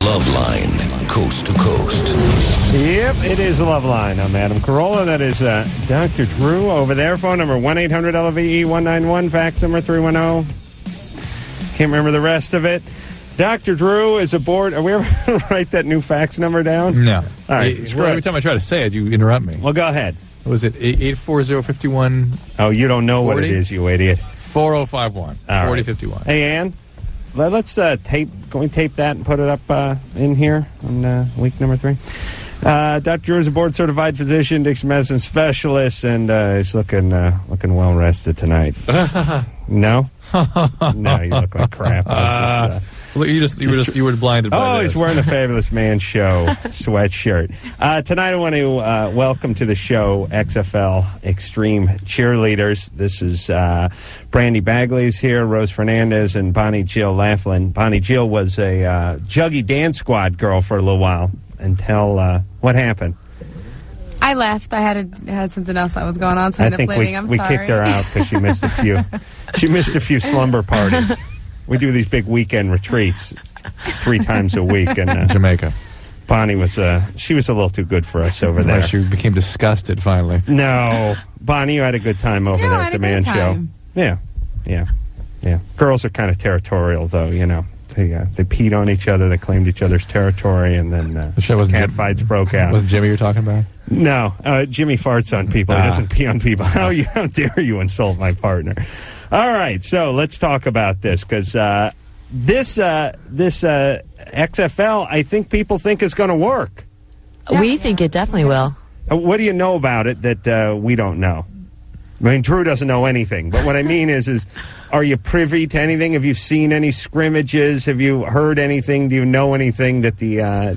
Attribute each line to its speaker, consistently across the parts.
Speaker 1: Loveline, coast to coast.
Speaker 2: Yep, it is Loveline. I'm Adam Carolla. That is Dr. Drew over there. Phone number 1-800-LVE-191. Fax number 310. Can't remember the rest of it. Dr. Drew is aboard. Are we ever going to write that new fax number down?
Speaker 3: No.
Speaker 2: All right.
Speaker 3: Every time I try to say it, you interrupt me.
Speaker 2: Well, go ahead.
Speaker 3: Was it 840-51?
Speaker 2: Oh, you don't know
Speaker 3: 40?
Speaker 2: what it is, you idiot.
Speaker 3: 4051. 4051.
Speaker 2: Hey, Ann, let's tape that and put it up in here on week number 3. Dr. Drew is a board-certified physician, addiction medicine specialist, and he's looking well-rested tonight. No? No, you look like crap.
Speaker 3: You were blinded by this.
Speaker 2: He's wearing a Fabulous Man Show sweatshirt. Tonight I want to welcome to the show XFL Extreme Cheerleaders. This is Brandi Bagley's here, Rose Fernandez, and Bonnie Jill Laflin. Bonnie Jill was a Juggy Dance Squad girl for a little while until what happened?
Speaker 4: I left. I had something else that was going on, so I ended up leaving. I'm
Speaker 2: we
Speaker 4: sorry.
Speaker 2: kicked her out because she missed a few. She missed a few slumber parties. We do these big weekend retreats 3 times a week in
Speaker 3: Jamaica.
Speaker 2: Bonnie was she was a little too good for us over there.
Speaker 3: She became disgusted finally.
Speaker 2: No, Bonnie, you had a good time over there at the Man Show. Yeah. Girls are kind of territorial, though. You know, they peed on each other, they claimed each other's territory, and then cat fights broke out.
Speaker 3: Wasn't Jimmy you're talking about?
Speaker 2: No, Jimmy farts on people. He doesn't pee on people. How dare you insult my partner? All right, so let's talk about this because this XFL, I think people think is going to work.
Speaker 5: We think it definitely will.
Speaker 2: What do you know about it that we don't know? I mean, Drew doesn't know anything, but what I mean is are you privy to anything? Have you seen any scrimmages? Have you heard anything? Do you know anything that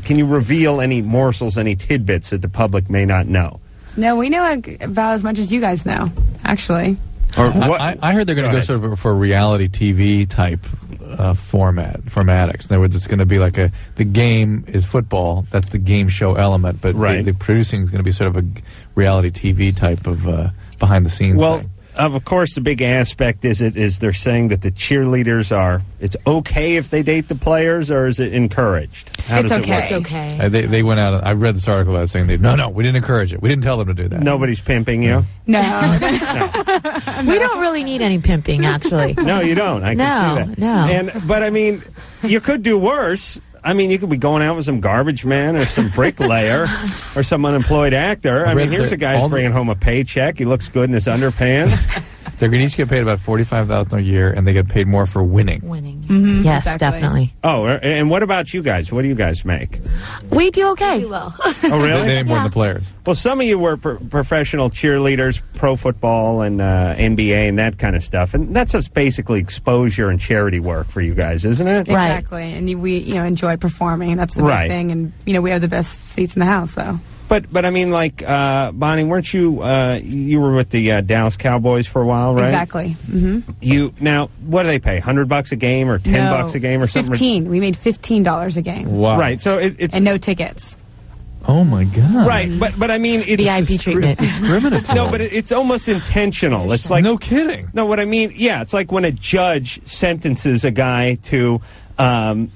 Speaker 2: can you reveal any morsels, any tidbits that the public may not know?
Speaker 4: No, we know about as much as you guys know, actually.
Speaker 2: Or what?
Speaker 3: I heard they're going to go sort of for a reality TV type formatics. In other words, it's going to be like the game is football. That's the game show element, but the producing is going to be sort of a reality TV type of behind the scenes thing.
Speaker 2: Of course, the big aspect is they're saying that the cheerleaders it's okay if they date the players, or is it encouraged?
Speaker 4: It's okay.
Speaker 5: It's okay.
Speaker 3: They went out. I read this article about saying no, we didn't encourage it. We didn't tell them to do that.
Speaker 2: Nobody's pimping you.
Speaker 4: No.
Speaker 5: We don't really need any pimping, actually.
Speaker 2: No, you don't. I can see that.
Speaker 5: No.
Speaker 2: But I mean, you could do worse. I mean, you could be going out with some garbage man or some bricklayer or some unemployed actor. I mean, here's a guy who's bringing home a paycheck. He looks good in his underpants.
Speaker 3: They're going to each get paid about $45,000 a year, and they get paid more for winning.
Speaker 5: Mm-hmm. Yes, exactly. Definitely.
Speaker 2: Oh, and what about you guys? What do you guys make?
Speaker 5: We do okay.
Speaker 4: Well.
Speaker 2: Oh, really?
Speaker 3: They make more than the players.
Speaker 2: Well, some of you were professional cheerleaders, pro football and NBA and that kind of stuff, and that's just basically exposure and charity work for you guys, isn't it?
Speaker 5: Right.
Speaker 4: Exactly, and we enjoy performing. That's the big thing, and we have the best seats in the house. So.
Speaker 2: But I mean, like Bonnie, weren't you? You were with the Dallas Cowboys for a while, right?
Speaker 4: Exactly. Mm-hmm.
Speaker 2: Now, what do they pay? $100 a game or $10 a game or something?
Speaker 4: 15. We made $15 a game.
Speaker 3: Wow.
Speaker 2: Right. So it's
Speaker 4: and no tickets.
Speaker 3: Oh my God!
Speaker 2: Right, but I mean, it's
Speaker 5: VIP treatment.
Speaker 3: Discriminatory.
Speaker 2: No, but it's almost intentional. It's like
Speaker 3: no kidding.
Speaker 2: No, what I mean, it's like when a judge sentences a guy to, 1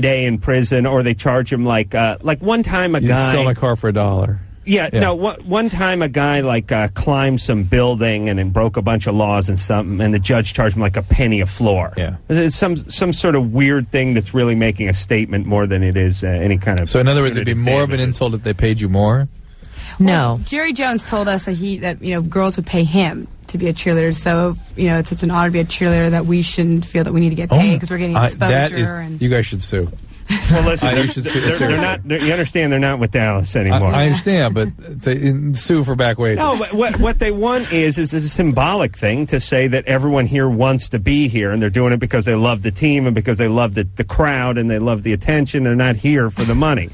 Speaker 2: day in prison, or they charge him like one time a guy
Speaker 3: sell my car for $1.
Speaker 2: Yeah. No. One time a guy climbed some building and then broke a bunch of laws and something, and the judge charged him like a penny a floor.
Speaker 3: Yeah.
Speaker 2: It's some sort of weird thing that's really making a statement more than it is any kind of.
Speaker 3: So in other words, it'd be more of an insult if they paid you more.
Speaker 5: No.
Speaker 4: Jerry Jones told us that girls would pay him to be a cheerleader. So it's such an honor to be a cheerleader that we shouldn't feel that we need to get paid because we're getting exposure.
Speaker 3: You guys should sue.
Speaker 2: Well, listen,
Speaker 3: they're
Speaker 2: not. You understand? They're not with Dallas anymore.
Speaker 3: I understand, but sue for back wages.
Speaker 2: No, but what they want is a symbolic thing to say that everyone here wants to be here, and they're doing it because they love the team and because they love the crowd and they love the attention. They're not here for the money.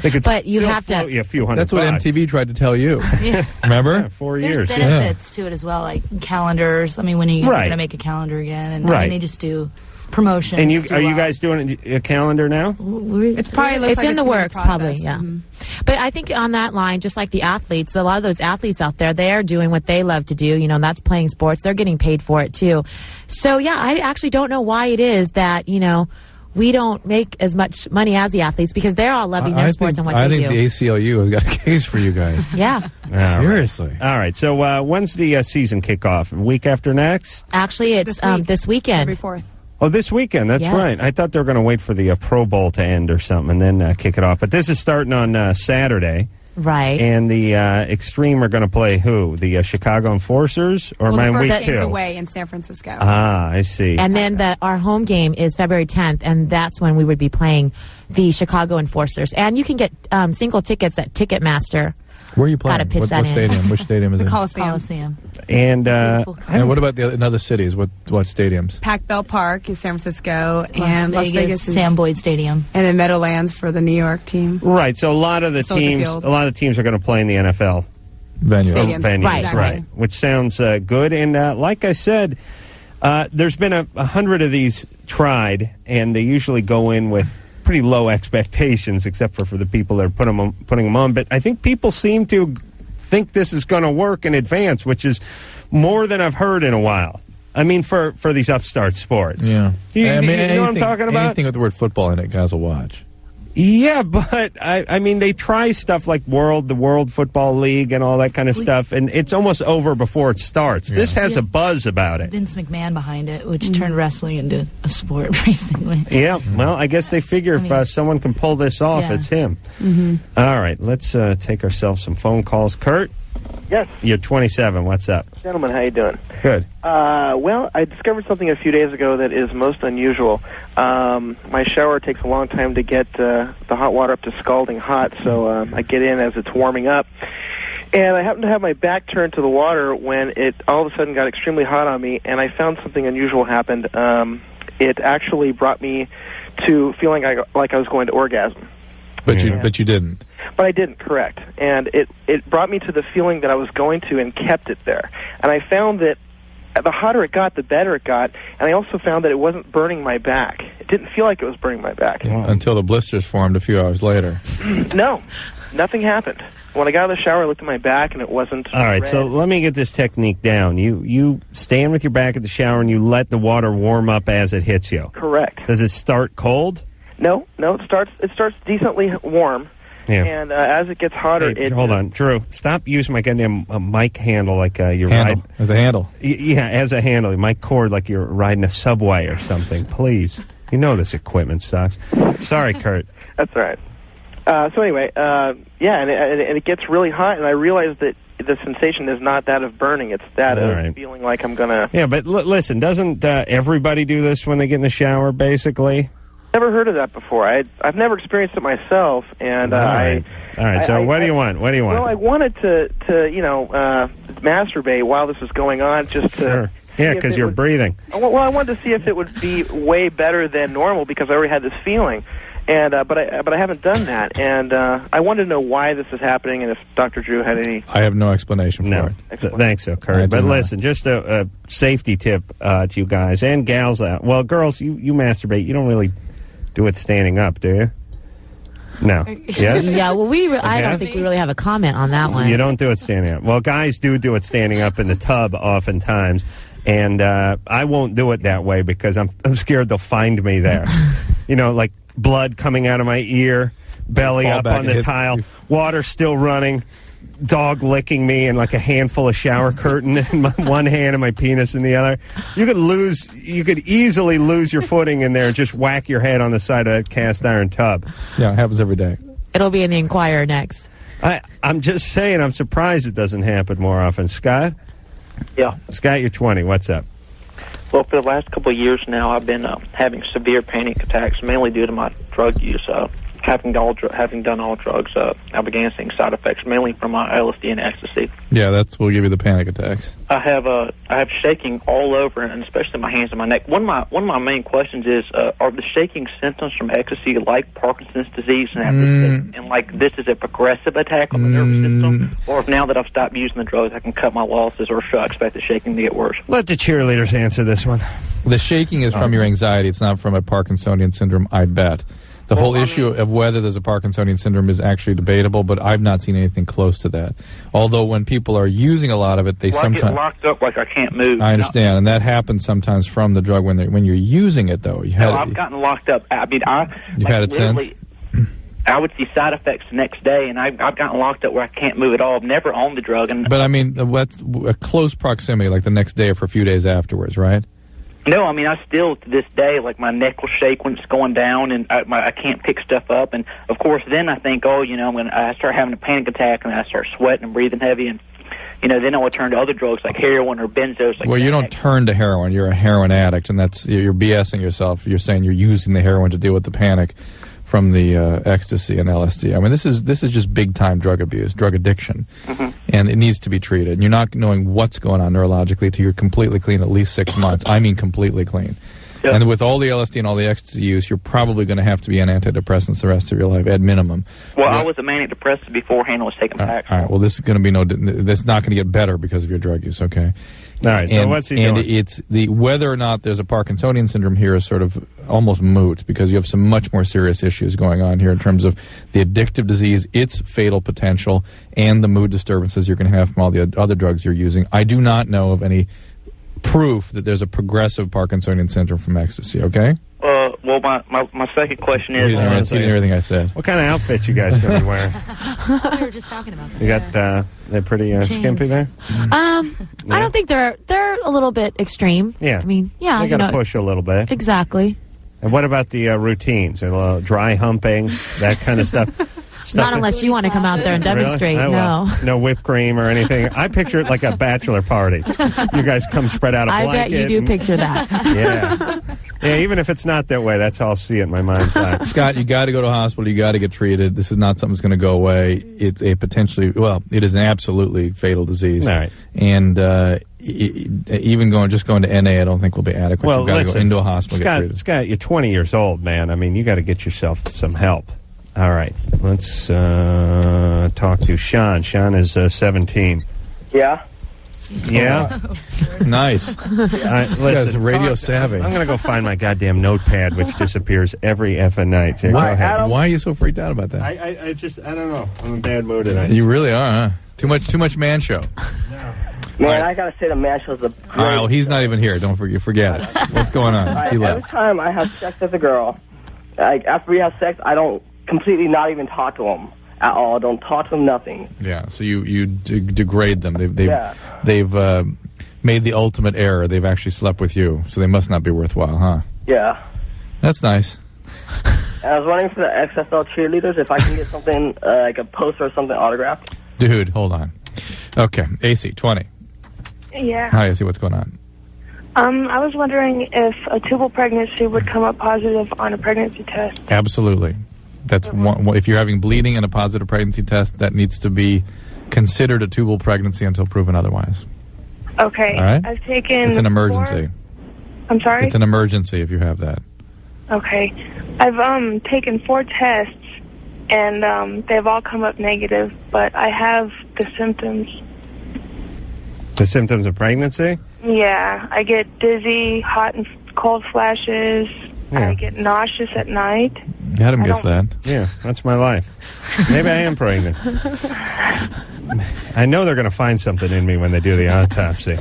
Speaker 5: But you have to.
Speaker 2: You a few $100.
Speaker 3: That's what MTV tried to tell you.
Speaker 6: Yeah.
Speaker 3: Remember?
Speaker 2: Yeah, 4 years.
Speaker 6: There's benefits to it as well, like calendars. I mean, when you're going to make a calendar again, and they just do promotions.
Speaker 2: And are you guys doing a calendar now?
Speaker 4: It's probably
Speaker 5: it's in the works, probably. Yeah.
Speaker 4: Mm-hmm.
Speaker 5: But I think on that line, just like the athletes, a lot of those athletes out there, they are doing what they love to do. And that's playing sports. They're getting paid for it too. So yeah, I actually don't know why it is that we don't make as much money as the athletes because they're all loving their sports and what they do.
Speaker 3: I think the ACLU has got a case for you guys.
Speaker 5: Yeah.
Speaker 3: Seriously.
Speaker 2: All right. So when's the season kickoff? A week after next?
Speaker 5: Actually, it's this weekend.
Speaker 4: February 4th.
Speaker 2: Oh, this weekend. That's right. I thought they were going to wait for the Pro Bowl to end or something and then kick it off. But this is starting on Saturday.
Speaker 5: Right.
Speaker 2: And the Extreme are going to play who? The Chicago Enforcers? Or
Speaker 4: the
Speaker 2: week
Speaker 4: first game's
Speaker 2: 2?
Speaker 4: away in San Francisco.
Speaker 2: Ah, I see.
Speaker 5: And then our home game is February 10th, and that's when we would be playing the Chicago Enforcers. And you can get single tickets at Ticketmaster.
Speaker 3: Where are you playing?
Speaker 5: What
Speaker 3: stadium? Which stadium is
Speaker 4: the
Speaker 3: it?
Speaker 4: Coliseum.
Speaker 2: And
Speaker 3: what about in other cities? What stadiums?
Speaker 4: Pac Bell Park is San Francisco, and Las Vegas is
Speaker 6: Sam Boyd Stadium,
Speaker 4: and then Meadowlands for the New York team.
Speaker 2: Right. So a lot of the teams are going to play in the NFL
Speaker 4: venues,
Speaker 2: right? Which sounds good. And like I said, there's been 100 of these tried, and they usually go in with pretty low expectations, except for the people that are putting them on. But I think people seem to think this is going to work in advance, which is more than I've heard in a while. I mean, for these upstart sports.
Speaker 3: Yeah.
Speaker 2: You know what I'm talking about?
Speaker 3: Anything with the word football in it, guys will watch.
Speaker 2: Yeah, but I mean, they try stuff like the World Football League and all that kind of stuff, and it's almost over before it starts. Yeah. This has a buzz about it.
Speaker 6: Vince McMahon behind it, which turned wrestling into a sport, basically.
Speaker 2: Yeah, well, I guess they figure if someone can pull this off, it's him. Mm-hmm. All right, let's take ourselves some phone calls. Kurt?
Speaker 1: Yes.
Speaker 2: You're 27. What's up?
Speaker 1: Gentlemen, how you doing?
Speaker 2: Good.
Speaker 1: Well, I discovered something a few days ago that is most unusual. My shower takes a long time to get the hot water up to scalding hot, so I get in as it's warming up. And I happened to have my back turned to the water when it all of a sudden got extremely hot on me, and I found something unusual happened. It actually brought me to feeling like I was going to orgasm.
Speaker 3: But you didn't.
Speaker 1: But I didn't, correct. And it brought me to the feeling that I was going to and kept it there. And I found that the hotter it got, the better it got. And I also found that it wasn't burning my back. It didn't feel like it was burning my back.
Speaker 3: Yeah, until the blisters formed a few hours later.
Speaker 1: No, nothing happened. When I got out of the shower, I looked at my back, and it wasn't
Speaker 2: All right,
Speaker 1: red.
Speaker 2: so let me get this technique down. You stand with your back at the shower, and you let the water warm up as it hits you.
Speaker 1: Correct.
Speaker 2: Does it start cold?
Speaker 1: No, it starts decently warm.
Speaker 2: Yeah.
Speaker 1: And as it gets hotter,
Speaker 2: hold on, Drew. Stop using my goddamn mic handle like you're
Speaker 3: riding as a handle.
Speaker 2: Yeah, as a handle. My cord like you're riding a subway or something. Please, you know this equipment sucks. Sorry, Kurt.
Speaker 1: That's all right. So anyway, and it gets really hot, and I realized that the sensation is not that of burning; it's that of feeling like I'm gonna.
Speaker 2: Yeah, but listen, doesn't everybody do this when they get in the shower? Basically.
Speaker 1: Never heard of that before. I've never experienced it myself, and
Speaker 2: all right. So what do you want? What do you want?
Speaker 1: Well, I wanted to masturbate while this was going on, just to.
Speaker 2: Sure. Yeah, because you're breathing.
Speaker 1: Well, I wanted to see if it would be way better than normal because I already had this feeling, and but I haven't done that, and I wanted to know why this is happening, and if Dr. Drew had any.
Speaker 3: I have no explanation for it.
Speaker 2: Thanks, Kurt. But listen, just a safety tip to you guys and gals out. Well, girls, you masturbate. You don't really do it standing up, do you? No. Yes?
Speaker 5: Yeah, well, I don't think we really have a comment on that one.
Speaker 2: You don't do it standing up. Well, guys do it standing up in the tub oftentimes, and I won't do it that way because I'm scared they'll find me there. Like blood coming out of my ear, belly up on the tile, water still running, dog licking me, and like a handful of shower curtain in one hand and my penis in the other. You could easily lose your footing in there and just whack your head on the side of that cast iron tub.
Speaker 3: Yeah, it happens every day.
Speaker 5: It'll be in the Inquirer next.
Speaker 2: I'm just saying, I'm surprised it doesn't happen more often. Scott?
Speaker 7: Yeah.
Speaker 2: Scott, you're 20. What's up?
Speaker 7: Well, for the last couple of years now, I've been having severe panic attacks, mainly due to my drug use. Having done all drugs, I began seeing side effects, mainly from my LSD and ecstasy.
Speaker 3: Yeah, that's what will give you the panic attacks.
Speaker 7: I have shaking all over, and especially my hands and my neck. One of my main questions is: are the shaking symptoms from ecstasy like Parkinson's disease, and like this is a progressive attack on the nervous system, or if now that I've stopped using the drugs, I can cut my losses, or should I expect the shaking to get worse?
Speaker 2: Let the cheerleaders answer this one.
Speaker 3: The shaking is from your anxiety; it's not from a Parkinsonian syndrome, I bet. The whole issue of whether there's a Parkinsonian syndrome is actually debatable, but I've not seen anything close to that. Although when people are using a lot of it, they sometimes
Speaker 7: I get locked up like I can't move.
Speaker 3: I understand, and that happens sometimes from the drug when you're using it, though.
Speaker 7: I've gotten locked up. I mean,
Speaker 3: you've had it since?
Speaker 7: I would see side effects the next day, and I've gotten locked up where I can't move at all. I'm never on the drug.
Speaker 3: But, I mean, what's a close proximity, like the next day or for a few days afterwards, right?
Speaker 7: No, I mean, I still, to this day, like, my neck will shake when it's going down, and I can't pick stuff up. And, of course, then I think, I start having a panic attack, and I start sweating and breathing heavy, and, then I would turn to other drugs like heroin or benzos.
Speaker 3: Well, you don't turn to heroin. You're a heroin addict, and you're BSing yourself. You're saying you're using the heroin to deal with the panic from the ecstasy and LSD. I mean, this is just big-time drug abuse, drug addiction, and it needs to be treated. And you're not knowing what's going on neurologically till you're completely clean at least 6 months. I mean completely clean. Yep. And with all the LSD and all the ecstasy use, you're probably going to have to be on antidepressants the rest of your life, at minimum.
Speaker 7: Well, I was a manic depressive beforehand. I was taking Paxil.
Speaker 3: All right, well, this is going to be this is not going to get better because of your drug use, okay?
Speaker 2: All right, so what's he doing?
Speaker 3: And it's whether or not there's a Parkinsonian syndrome here is sort of almost moot because you have some much more serious issues going on here in terms of the addictive disease, its fatal potential, and the mood disturbances you're going to have from all the other drugs you're using. I do not know of any proof that there's a progressive Parkinsonian syndrome from ecstasy, okay?
Speaker 7: Well, my second question is...
Speaker 3: You didn't hear everything I said.
Speaker 2: What kind of outfits you guys going to be wearing?
Speaker 5: We were just talking about that.
Speaker 2: You got, they're pretty skimpy there?
Speaker 5: I don't think they're a little bit extreme.
Speaker 2: Yeah.
Speaker 5: I mean, yeah.
Speaker 2: They got to push a little bit.
Speaker 5: Exactly.
Speaker 2: And what about the routines? A little dry humping, that kind of stuff?
Speaker 5: Not unless you want to come out there and demonstrate.
Speaker 2: Really?
Speaker 5: No.
Speaker 2: No whipped cream or anything. I picture it like a bachelor party. You guys come spread out a blanket.
Speaker 5: I bet you do picture that.
Speaker 2: Yeah. Yeah, even if it's not that way, that's how I'll see it in my mind's eye.
Speaker 3: Scott, you got to go to a hospital. You got to get treated. This is not something that's going to go away. It's a potentially, it is an absolutely fatal disease.
Speaker 2: All right.
Speaker 3: And even going to NA, I don't think will be adequate.
Speaker 2: Well,
Speaker 3: you've got to go into a hospital and get treated.
Speaker 2: Scott, you're 20 years old, man. I mean, you got to get yourself some help. All right, let's talk to Sean. Sean is 17.
Speaker 8: Yeah.
Speaker 2: Yeah?
Speaker 3: Nice. Listen, radio savvy.
Speaker 2: I'm going to go find my goddamn notepad, which disappears every effing night. Here,
Speaker 3: why are you so freaked out about that?
Speaker 2: I don't know. I'm in a bad mood tonight.
Speaker 3: You really are, huh? Too much man show.
Speaker 8: No. Man, I got to say the man show's a great
Speaker 3: All right, well, he's not even here. Don't forget it. What's going on?
Speaker 8: Right, every time I have sex with a girl, after we have sex, I don't completely not even talk to them at all. Don't talk to them, nothing.
Speaker 3: Yeah, so you degrade them. They've made the ultimate error. They've actually slept with you, so they must not be worthwhile, huh?
Speaker 8: Yeah.
Speaker 3: That's nice.
Speaker 8: And I was wondering for the XFL cheerleaders if I can get something like a poster or something autographed.
Speaker 3: Dude, hold on. Okay, AC 20.
Speaker 9: Yeah.
Speaker 3: Hi, AC. What's going on?
Speaker 9: I was wondering if a tubal pregnancy would come up positive on a pregnancy test.
Speaker 3: Absolutely. That's one. If you're having bleeding and a positive pregnancy test, that needs to be considered a tubal pregnancy until proven otherwise.
Speaker 9: Okay.
Speaker 3: All right?
Speaker 9: I've taken...
Speaker 3: It's an emergency.
Speaker 9: I'm sorry?
Speaker 3: It's an emergency if you have that.
Speaker 9: Okay. I've taken 4 tests, and they've all come up negative, but I have the symptoms.
Speaker 2: The symptoms of pregnancy?
Speaker 9: Yeah. I get dizzy, hot and cold flashes. Yeah. I get nauseous at night.
Speaker 3: You had him guess that.
Speaker 2: Yeah, that's my life. Maybe I am pregnant. I know they're going to find something in me when they do the autopsy.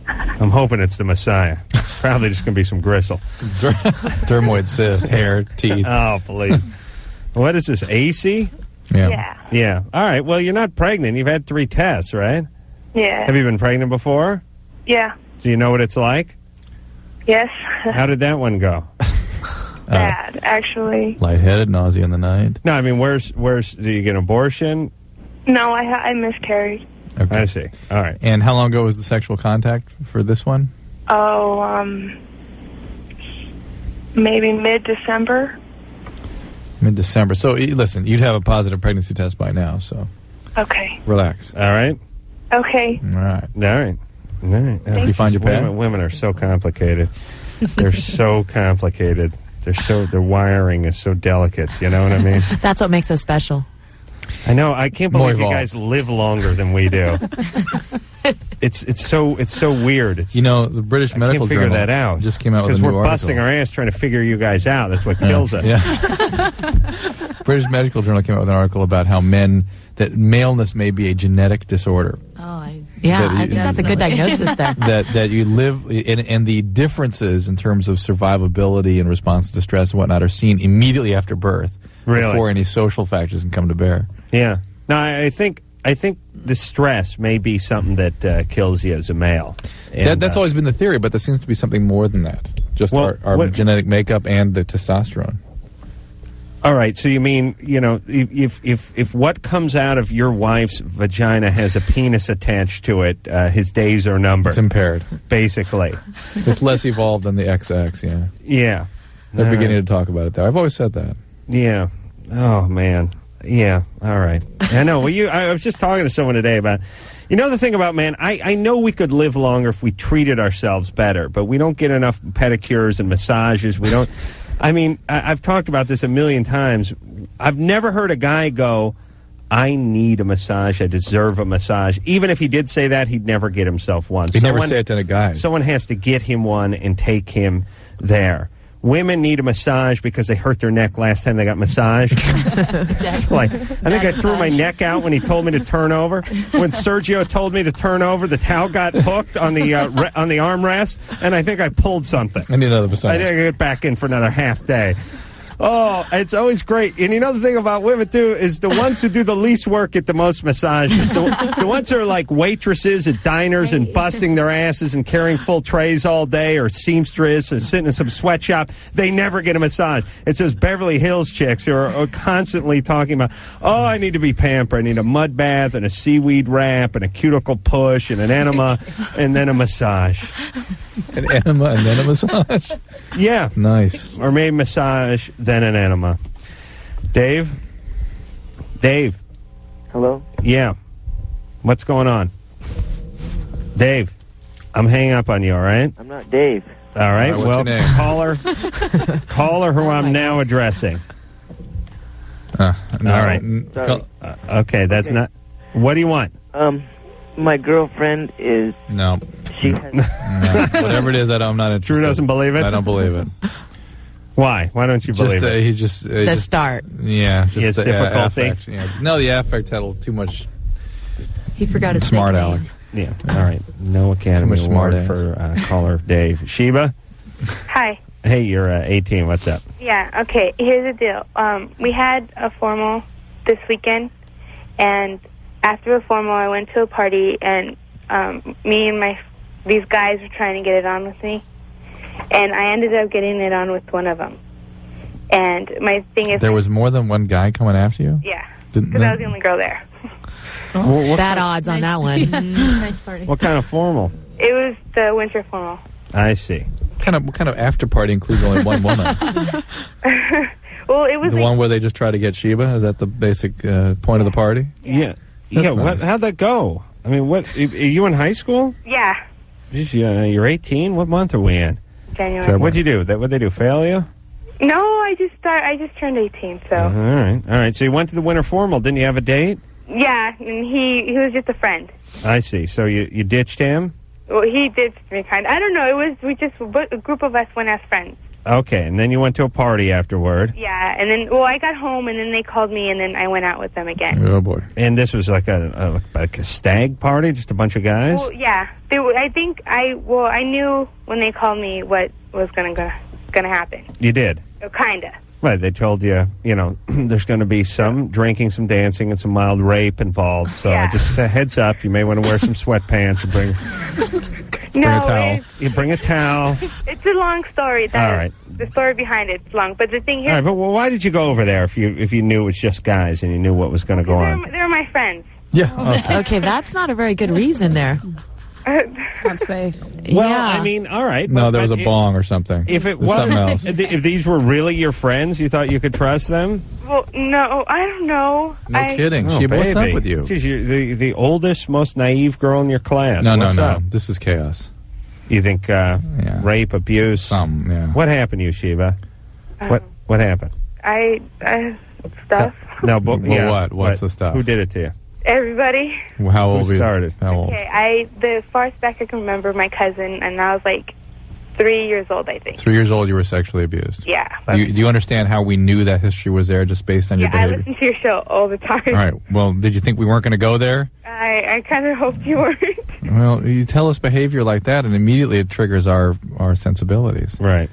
Speaker 2: I'm hoping it's the Messiah. Probably just going to be some gristle.
Speaker 3: Dermoid cyst, hair, teeth.
Speaker 2: Oh, please. What is this, AC?
Speaker 9: Yeah.
Speaker 2: Yeah. All right, well, you're not pregnant. You've had 3 tests, right?
Speaker 9: Yeah.
Speaker 2: Have you been pregnant before?
Speaker 9: Yeah.
Speaker 2: Do you know what it's like?
Speaker 9: Yes.
Speaker 2: How did that one go?
Speaker 9: Bad, actually.
Speaker 3: Lightheaded, nausea in the night.
Speaker 2: No, I mean, where's do you get an abortion?
Speaker 9: No, I miscarried.
Speaker 2: Okay. I see. All right.
Speaker 3: And how long ago was the sexual contact for this one?
Speaker 9: Oh, maybe mid-December.
Speaker 3: Mid-December. So, listen, you'd have a positive pregnancy test by now, so...
Speaker 9: Okay.
Speaker 3: Relax.
Speaker 2: All right?
Speaker 9: Okay.
Speaker 3: All right.
Speaker 2: All right. All right.
Speaker 3: Did you find your pad?
Speaker 2: Women are so complicated. They're so complicated. Their wiring is so delicate. You know what I mean?
Speaker 5: That's what makes us special.
Speaker 2: I know. I can't believe you guys live longer than we do. It's so weird. It's,
Speaker 3: the British Medical
Speaker 2: Journal
Speaker 3: that
Speaker 2: out.
Speaker 3: Just came out with a new
Speaker 2: because we're
Speaker 3: article.
Speaker 2: busting our ass trying to figure you guys out. That's what kills us.
Speaker 3: Yeah. British Medical Journal came out with an article about how that maleness may be a genetic disorder.
Speaker 5: I think that's a good diagnosis there.
Speaker 3: that you live, and the differences in terms of survivability and response to stress and whatnot are seen immediately after birth, before any social factors can come to bear.
Speaker 2: Yeah. No, I think the stress may be something that kills you as a male. And,
Speaker 3: that's always been the theory, but there seems to be something more than that. Just our genetic makeup and the testosterone.
Speaker 2: All right, so you mean, if what comes out of your wife's vagina has a penis attached to it, his days are numbered.
Speaker 3: It's impaired.
Speaker 2: Basically.
Speaker 3: It's less evolved than the XX, yeah.
Speaker 2: Yeah.
Speaker 3: They're beginning to talk about it, though. I've always said that.
Speaker 2: Yeah. Oh, man. Yeah, all right. I know. Well, I was just talking to someone today about, the thing about, man, I know we could live longer if we treated ourselves better, but we don't get enough pedicures and massages. We don't... I mean, I've talked about this a million times. I've never heard a guy go, I need a massage, I deserve a massage. Even if he did say that, he'd never get himself one.
Speaker 3: He'd never say it to a guy.
Speaker 2: Someone has to get him one and take him there. Women need a massage because they hurt their neck last time they got massaged. It's like, I think I threw my neck out when he told me to turn over. When Sergio told me to turn over, the towel got hooked on the armrest, and I think I pulled something.
Speaker 3: I need another massage.
Speaker 2: I need to get back in for another half day. Oh, it's always great. And the thing about women, too, is the ones who do the least work get the most massages. The ones who are like waitresses at diners and busting their asses and carrying full trays all day, or seamstress and sitting in some sweatshop, they never get a massage. It's those Beverly Hills chicks who are constantly talking about, I need to be pampered. I need a mud bath and a seaweed wrap and a cuticle push and an enema and then a massage.
Speaker 3: An enema and then a massage?
Speaker 2: Yeah.
Speaker 3: Nice.
Speaker 2: Or maybe massage, then an enema. Dave?
Speaker 10: Hello?
Speaker 2: Yeah. What's going on? Dave, I'm hanging up on you, all right?
Speaker 10: I'm not Dave.
Speaker 2: All right,
Speaker 3: what's
Speaker 2: well,
Speaker 3: your name?
Speaker 2: caller who I'm now addressing.
Speaker 3: No,
Speaker 2: all right.
Speaker 10: Sorry.
Speaker 2: Okay, that's not... What do you want?
Speaker 10: My girlfriend is...
Speaker 3: No.
Speaker 10: She has...
Speaker 3: No. Whatever it is, I'm not interested.
Speaker 2: Drew doesn't believe it?
Speaker 3: I don't believe it.
Speaker 2: Why? Why don't you believe it?
Speaker 3: He just...
Speaker 5: The start.
Speaker 3: Yeah.
Speaker 2: He has difficulty?
Speaker 3: Affect, yeah. No, the affect had a little too much...
Speaker 6: He forgot his
Speaker 3: smart
Speaker 6: nickname.
Speaker 3: aleck.
Speaker 2: Yeah, all right. No Academy Award for caller Dave. Sheba?
Speaker 9: Hi.
Speaker 2: Hey, you're 18. What's up?
Speaker 9: Yeah, okay. Here's the deal. We had a formal this weekend, and after the formal, I went to a party, and me and these guys were trying to get it on with me, and I ended up getting it on with one of them. And my thing is...
Speaker 3: There was more than one guy coming after you?
Speaker 9: Yeah, because I was the only girl there.
Speaker 5: Bad odds on that one.
Speaker 6: Nice party.
Speaker 2: What kind of formal?
Speaker 9: It was the winter formal.
Speaker 2: I see.
Speaker 3: What kind of after party includes only one woman?
Speaker 9: Well, it was
Speaker 3: the one where they just try to get Sheba? Is that the basic point of the party?
Speaker 2: Yeah.
Speaker 3: Nice.
Speaker 2: How'd that go? I mean, are you in high school?
Speaker 9: Yeah.
Speaker 2: You're 18? What month are we in?
Speaker 9: January.
Speaker 2: What'd you do? What'd they do, fail you?
Speaker 9: No, I just turned 18, so...
Speaker 2: All right. So you went to the winter formal. Didn't you have a date?
Speaker 9: Yeah, and he was just a friend.
Speaker 2: I see. So you ditched him?
Speaker 9: Well, he ditched me, kind of. I don't know. A group of us went as friends.
Speaker 2: Okay, and then you went to a party afterward.
Speaker 9: Yeah, and then, I got home, and then they called me, and then I went out with them again.
Speaker 3: Oh, boy.
Speaker 2: And this was like a stag party, just a bunch of guys?
Speaker 9: Well, yeah. I knew when they called me what was gonna happen.
Speaker 2: You did?
Speaker 9: Kinda.
Speaker 2: Right, they told you, there's going to be some drinking, some dancing, and some mild rape involved. So just a heads up, you may want to wear some sweatpants and bring a towel. You bring a towel.
Speaker 9: It's a long story.
Speaker 2: All right.
Speaker 9: The story behind it's long, but the thing here...
Speaker 2: All right, but why did you go over there if you knew it was just guys and you knew what was going to go on?
Speaker 9: They're my friends.
Speaker 3: Yeah.
Speaker 5: Okay, that's not a very good reason there.
Speaker 4: It's not safe.
Speaker 2: Well,
Speaker 5: yeah.
Speaker 2: I mean, all right.
Speaker 3: No, there was a bong or something.
Speaker 2: If it
Speaker 3: was
Speaker 2: was
Speaker 3: something else.
Speaker 2: If these were really your friends, you thought you could trust them?
Speaker 9: Well, no, I don't know.
Speaker 3: No kidding.
Speaker 2: Oh,
Speaker 3: Sheba, what's up with you?
Speaker 2: Jeez, you're the oldest, most naive girl in your class.
Speaker 3: No.
Speaker 2: Up?
Speaker 3: This is chaos.
Speaker 2: You think rape, abuse?
Speaker 3: Yeah.
Speaker 2: What happened to you, Sheba? What happened?
Speaker 9: Stuff.
Speaker 2: No, but
Speaker 3: What's the stuff?
Speaker 2: Who did it to you?
Speaker 9: Everybody.
Speaker 3: Well, how old
Speaker 2: Who started?
Speaker 3: How old?
Speaker 9: Okay, the farthest back I can remember, my cousin, and I was like 3 years old, I think.
Speaker 3: 3 years old, you were sexually abused.
Speaker 9: Yeah.
Speaker 3: Do you understand how we knew that history was there just based on your behavior?
Speaker 9: I listen to your show all the time.
Speaker 3: All right. Well, did you think we weren't going to go there?
Speaker 9: I kind of hoped you weren't.
Speaker 3: Well, you tell us behavior like that, and immediately it triggers our sensibilities.
Speaker 2: Right.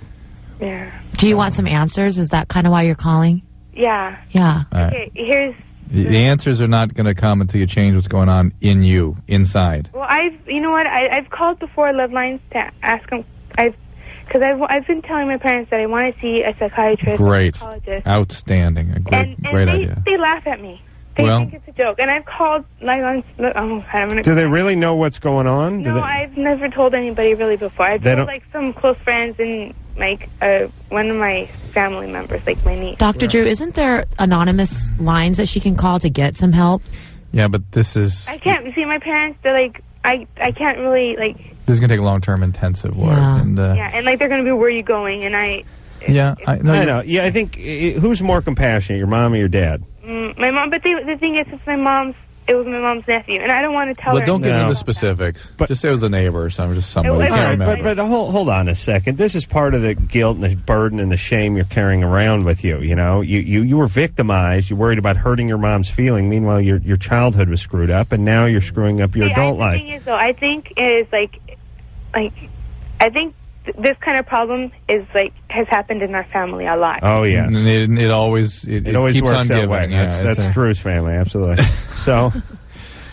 Speaker 9: Yeah.
Speaker 5: Do you want some answers? Is that kind of why you're calling?
Speaker 9: Yeah.
Speaker 5: Yeah.
Speaker 9: Okay, here's...
Speaker 3: The answers are not going to come until you change what's going on in you, inside.
Speaker 9: Well, you know what? I've called before Loveline to ask them. Because I've been telling my parents that I want to see a psychiatrist.
Speaker 3: Great.
Speaker 9: A psychologist.
Speaker 3: Outstanding. A great idea.
Speaker 9: They laugh at me. They think it's a joke. And I've called,
Speaker 2: Do they really know what's going on?
Speaker 9: No, I've never told anybody really before. I've told, some close friends and, one of my family members, like my niece.
Speaker 5: Dr. Drew, isn't there anonymous lines that she can call to get some help?
Speaker 3: Yeah, but this is...
Speaker 9: I can't. See, my parents, they're like, I can't really,
Speaker 3: This is going to take long-term intensive work.
Speaker 5: Yeah.
Speaker 3: And,
Speaker 9: and, they're going to be, where are you going? And I
Speaker 2: know. Yeah, I think, who's more compassionate, your mom or your dad?
Speaker 9: My mom, but the thing is, it was my mom's nephew, and I don't want to tell her.
Speaker 3: Well, don't get into the specifics. But just say it was a neighbor or something, just somebody.
Speaker 2: But hold on a second. This is part of the guilt and the burden and the shame you're carrying around with you. You know, you were victimized. You worried about hurting your mom's feeling. Meanwhile, your childhood was screwed up, and now you're screwing up your adult life.
Speaker 9: The thing is, though, I think is I think this kind of problem is has happened in our family a lot.
Speaker 2: Oh yes,
Speaker 3: it always keeps
Speaker 2: works
Speaker 3: on
Speaker 2: that
Speaker 3: giving.
Speaker 2: way. That's Drew's family, absolutely. So.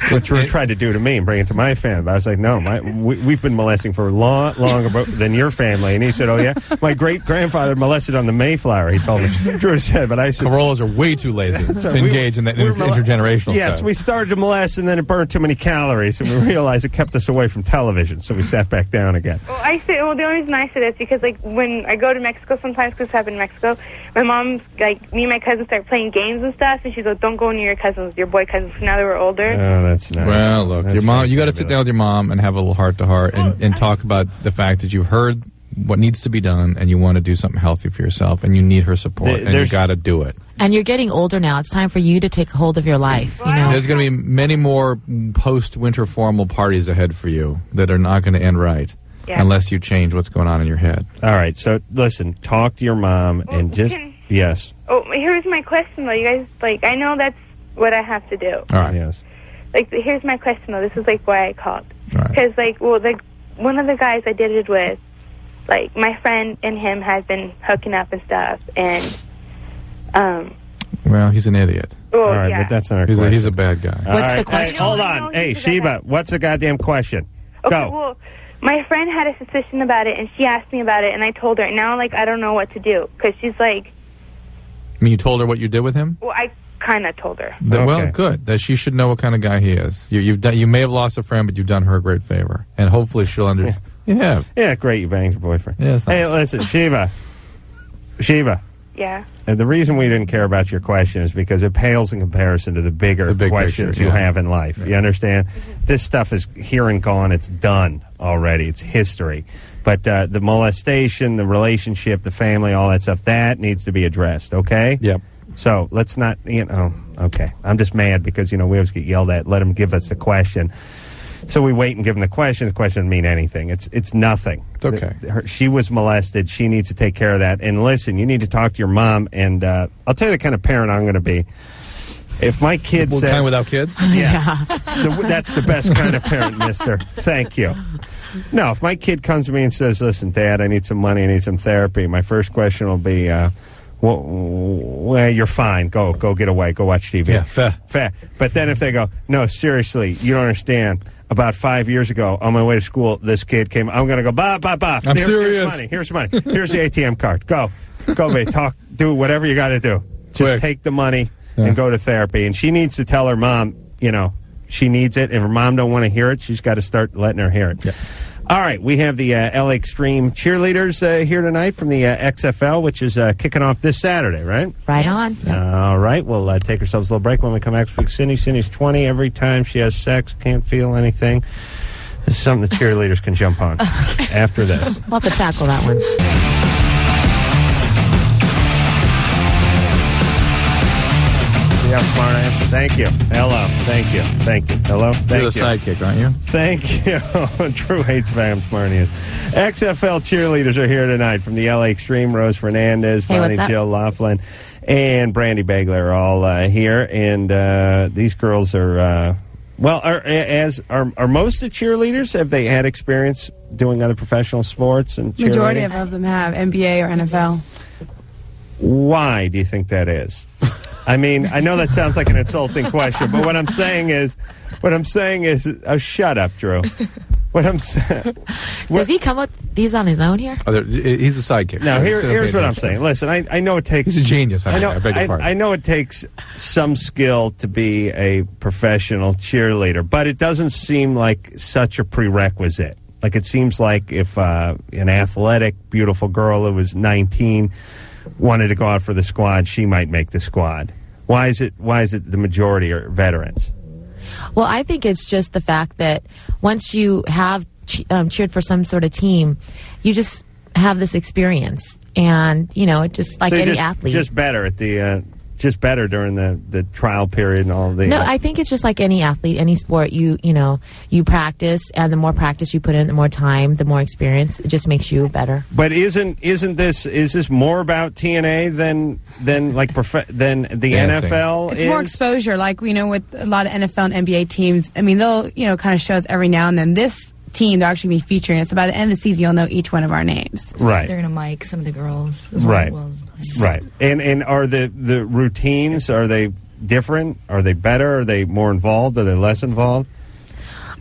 Speaker 2: What Drew tried to do to me and bring it to my family. But I was like, no, we've been molesting for longer than your family. And he said, oh, yeah? My great-grandfather molested on the Mayflower, he told me. Drew said, but I said...
Speaker 3: Carollas are way too lazy to engage in that intergenerational stuff.
Speaker 2: Yes, we started to molest, and then it burned too many calories, and we realized it kept us away from television, so we sat back down again.
Speaker 9: The only reason I say that is because, when I go to Mexico sometimes, because it's happened in Mexico, my mom's, me and my cousins start playing games and stuff, and she's like, don't go near your cousins, your boy cousins, now that we're older.
Speaker 2: Oh, that's nice.
Speaker 3: Well, look, your mom. You got to sit down with your mom and have a little heart-to-heart and talk about the fact that you've heard what needs to be done and you want to do something healthy for yourself and you need her support and you got to do it.
Speaker 5: And you're getting older now. It's time for you to take hold of your life. You know,
Speaker 3: there's going to be many more post-winter formal parties ahead for you that are not going to end right unless you change what's going on in your head.
Speaker 2: All right. So listen, talk to your mom and just yes.
Speaker 9: Oh, here's my question though. You guys I know that's what I have to do.
Speaker 3: All right.
Speaker 2: Yes.
Speaker 9: Here's my question, though. This is, why I called. Because, one of the guys I did it with, my friend and him has been hooking up and stuff, and,
Speaker 3: well, he's an idiot.
Speaker 2: All right, but that's not our question.
Speaker 3: He's a bad guy.
Speaker 5: What's the question?
Speaker 2: Hey, hold on. Hey, Sheba, what's the goddamn question?
Speaker 9: Okay,
Speaker 2: Go.
Speaker 9: well, my friend had a suspicion about it, and she asked me about it, and I told her. Now, I don't know what to do, because she's
Speaker 3: I mean, you told her what you did with him?
Speaker 9: Well, I kind of told her.
Speaker 3: Well, good. That she should know what kind of guy he is. You may have lost a friend, but you've done her a great favor, and hopefully she'll understand.
Speaker 2: Yeah, great. You banged your boyfriend.
Speaker 3: Yeah,
Speaker 2: hey, listen, Sheba.
Speaker 9: Yeah.
Speaker 2: And the reason we didn't care about your question is because it pales in comparison to the big questions
Speaker 3: picture,
Speaker 2: you have in life. You understand? This stuff is here and gone. It's done already. It's history. But the molestation, the relationship, the family, all that stuff, that needs to be addressed. Okay?
Speaker 3: Yep.
Speaker 2: So let's not, okay. I'm just mad because, we always get yelled at. Let them give us the question. So we wait and give them the question. The question doesn't mean anything. It's nothing.
Speaker 3: It's okay.
Speaker 2: She was molested. She needs to take care of that. And listen, you need to talk to your mom. And I'll tell you the kind of parent I'm going to be. If my kid says...
Speaker 3: kind without kids?
Speaker 2: Yeah. That's the best kind of parent, mister. Thank you. No, if my kid comes to me and says, listen, Dad, I need some money. I need some therapy. My first question will be... well, you're fine. Go get away. Go watch TV.
Speaker 3: Yeah, fair.
Speaker 2: But then if they go, no, seriously, you don't understand. About 5 years ago, on my way to school, this kid came. I'm going to go, bah.
Speaker 3: I'm serious.
Speaker 2: Here's money. Here's the ATM card. Go, babe. Talk. Do whatever you got to do. Just take the money and go to therapy. And she needs to tell her mom, she needs it. If her mom don't want to hear it, she's got to start letting her hear it.
Speaker 3: Yeah.
Speaker 2: All right, we have the LA Extreme cheerleaders here tonight from the XFL, which is kicking off this Saturday, right?
Speaker 5: Right on.
Speaker 2: All right, we'll take ourselves a little break. When we come back, speak Cindy. Cindy's 20. Every time she has sex, can't feel anything. This is something the cheerleaders can jump on after this.
Speaker 5: We'll have to tackle that one.
Speaker 2: See how smart I am? Thank you. Hello. Thank you. Thank you. Hello. Thank
Speaker 3: You're
Speaker 2: you.
Speaker 3: the sidekick, aren't you?
Speaker 2: Thank you. Drew hates how smart he is. XFL cheerleaders are here tonight from the LA Extreme. Rose Fernandez, Bonnie Jill Laflin, and Brandi Bagley are all here. And these girls are, are most of cheerleaders? Have they had experience doing other professional sports and cheerleading?
Speaker 4: Majority of them have NBA or NFL.
Speaker 2: Why do you think that is? I mean, I know that sounds like an insulting question, but what I'm saying is, shut up, Drew. What I'm saying.
Speaker 5: Does he come up with these on his own here?
Speaker 3: He's a sidekick.
Speaker 2: No, here's what I'm saying. Listen, I know it takes.
Speaker 3: He's a genius. I beg your pardon.
Speaker 2: I know it takes some skill to be a professional cheerleader, but it doesn't seem like such a prerequisite. Like, it seems like if an athletic, beautiful girl who was 19 wanted to go out for the squad, she might make the squad. Why is it the majority are veterans?
Speaker 5: Well, I think it's just the fact that once you have cheered for some sort of team, you just have this experience, and it just like any athlete,
Speaker 2: just better at the. Just better during the trial period and all the...
Speaker 5: No, I think it's just like any athlete, any sport. You practice, and the more practice you put in, the more time, the more experience. It just makes you better.
Speaker 2: But is this more about TNA than the NFL?
Speaker 4: It's more exposure, like we know with a lot of NFL and NBA teams. I mean, they'll kind of show us every now and then. This team they're actually be featuring. So by the end of the season, you'll know each one of our names.
Speaker 2: Right.
Speaker 6: They're going to mic some of the girls.
Speaker 2: Right. Right. And are the routines, are they different? Are they better? Are they more involved? Are they less involved?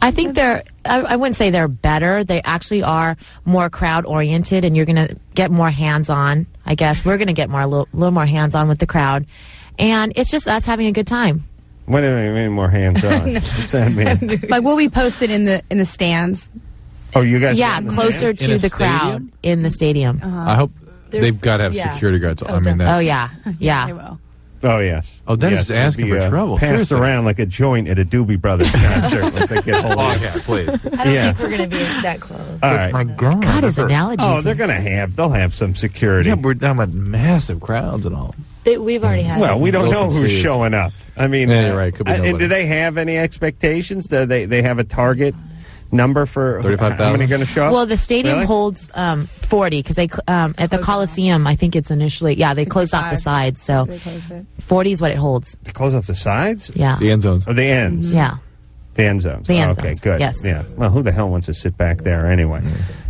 Speaker 5: I think I wouldn't say they're better. They actually are more crowd-oriented, and you're going to get more hands-on, I guess. We're going to get a little more hands-on with the crowd. And it's just us having a good time.
Speaker 2: What do you mean more hands-on? What's that mean?
Speaker 4: Like, we'll be posted in the stands.
Speaker 2: Oh, you guys?
Speaker 5: Yeah, closer to the crowd in the stadium.
Speaker 3: I hope they've got to have security guards. I mean,
Speaker 5: yeah. Yeah.
Speaker 4: They will.
Speaker 2: Oh, yes.
Speaker 3: Oh, Dennis is asking for trouble.
Speaker 2: Passed around like a joint at a Doobie Brothers concert. If they get hold of it.
Speaker 3: Yeah, please.
Speaker 6: I don't think we're going to be that close.
Speaker 2: All right.
Speaker 3: My God.
Speaker 5: God, his analogies.
Speaker 2: Oh, they'll have some security.
Speaker 3: Yeah, we're talking about massive crowds and all.
Speaker 6: We've already had.
Speaker 2: Well, we don't know who's showing up. I mean,
Speaker 3: yeah, you're right. Could be
Speaker 2: and do they have any expectations? Do they have a target number for
Speaker 3: 35,000?
Speaker 2: How many going to show up?
Speaker 5: Well, the stadium holds 40 because they at the Coliseum, I think it's initially they closed off the sides, so 40 is what it holds.
Speaker 2: They close off the sides?
Speaker 5: Yeah,
Speaker 3: the end zones.
Speaker 2: Oh, the ends.
Speaker 5: Yeah,
Speaker 2: the end zones.
Speaker 5: The end
Speaker 2: okay,
Speaker 5: zones.
Speaker 2: good.
Speaker 5: Yes.
Speaker 2: Yeah. Well, who the hell wants to sit back there anyway?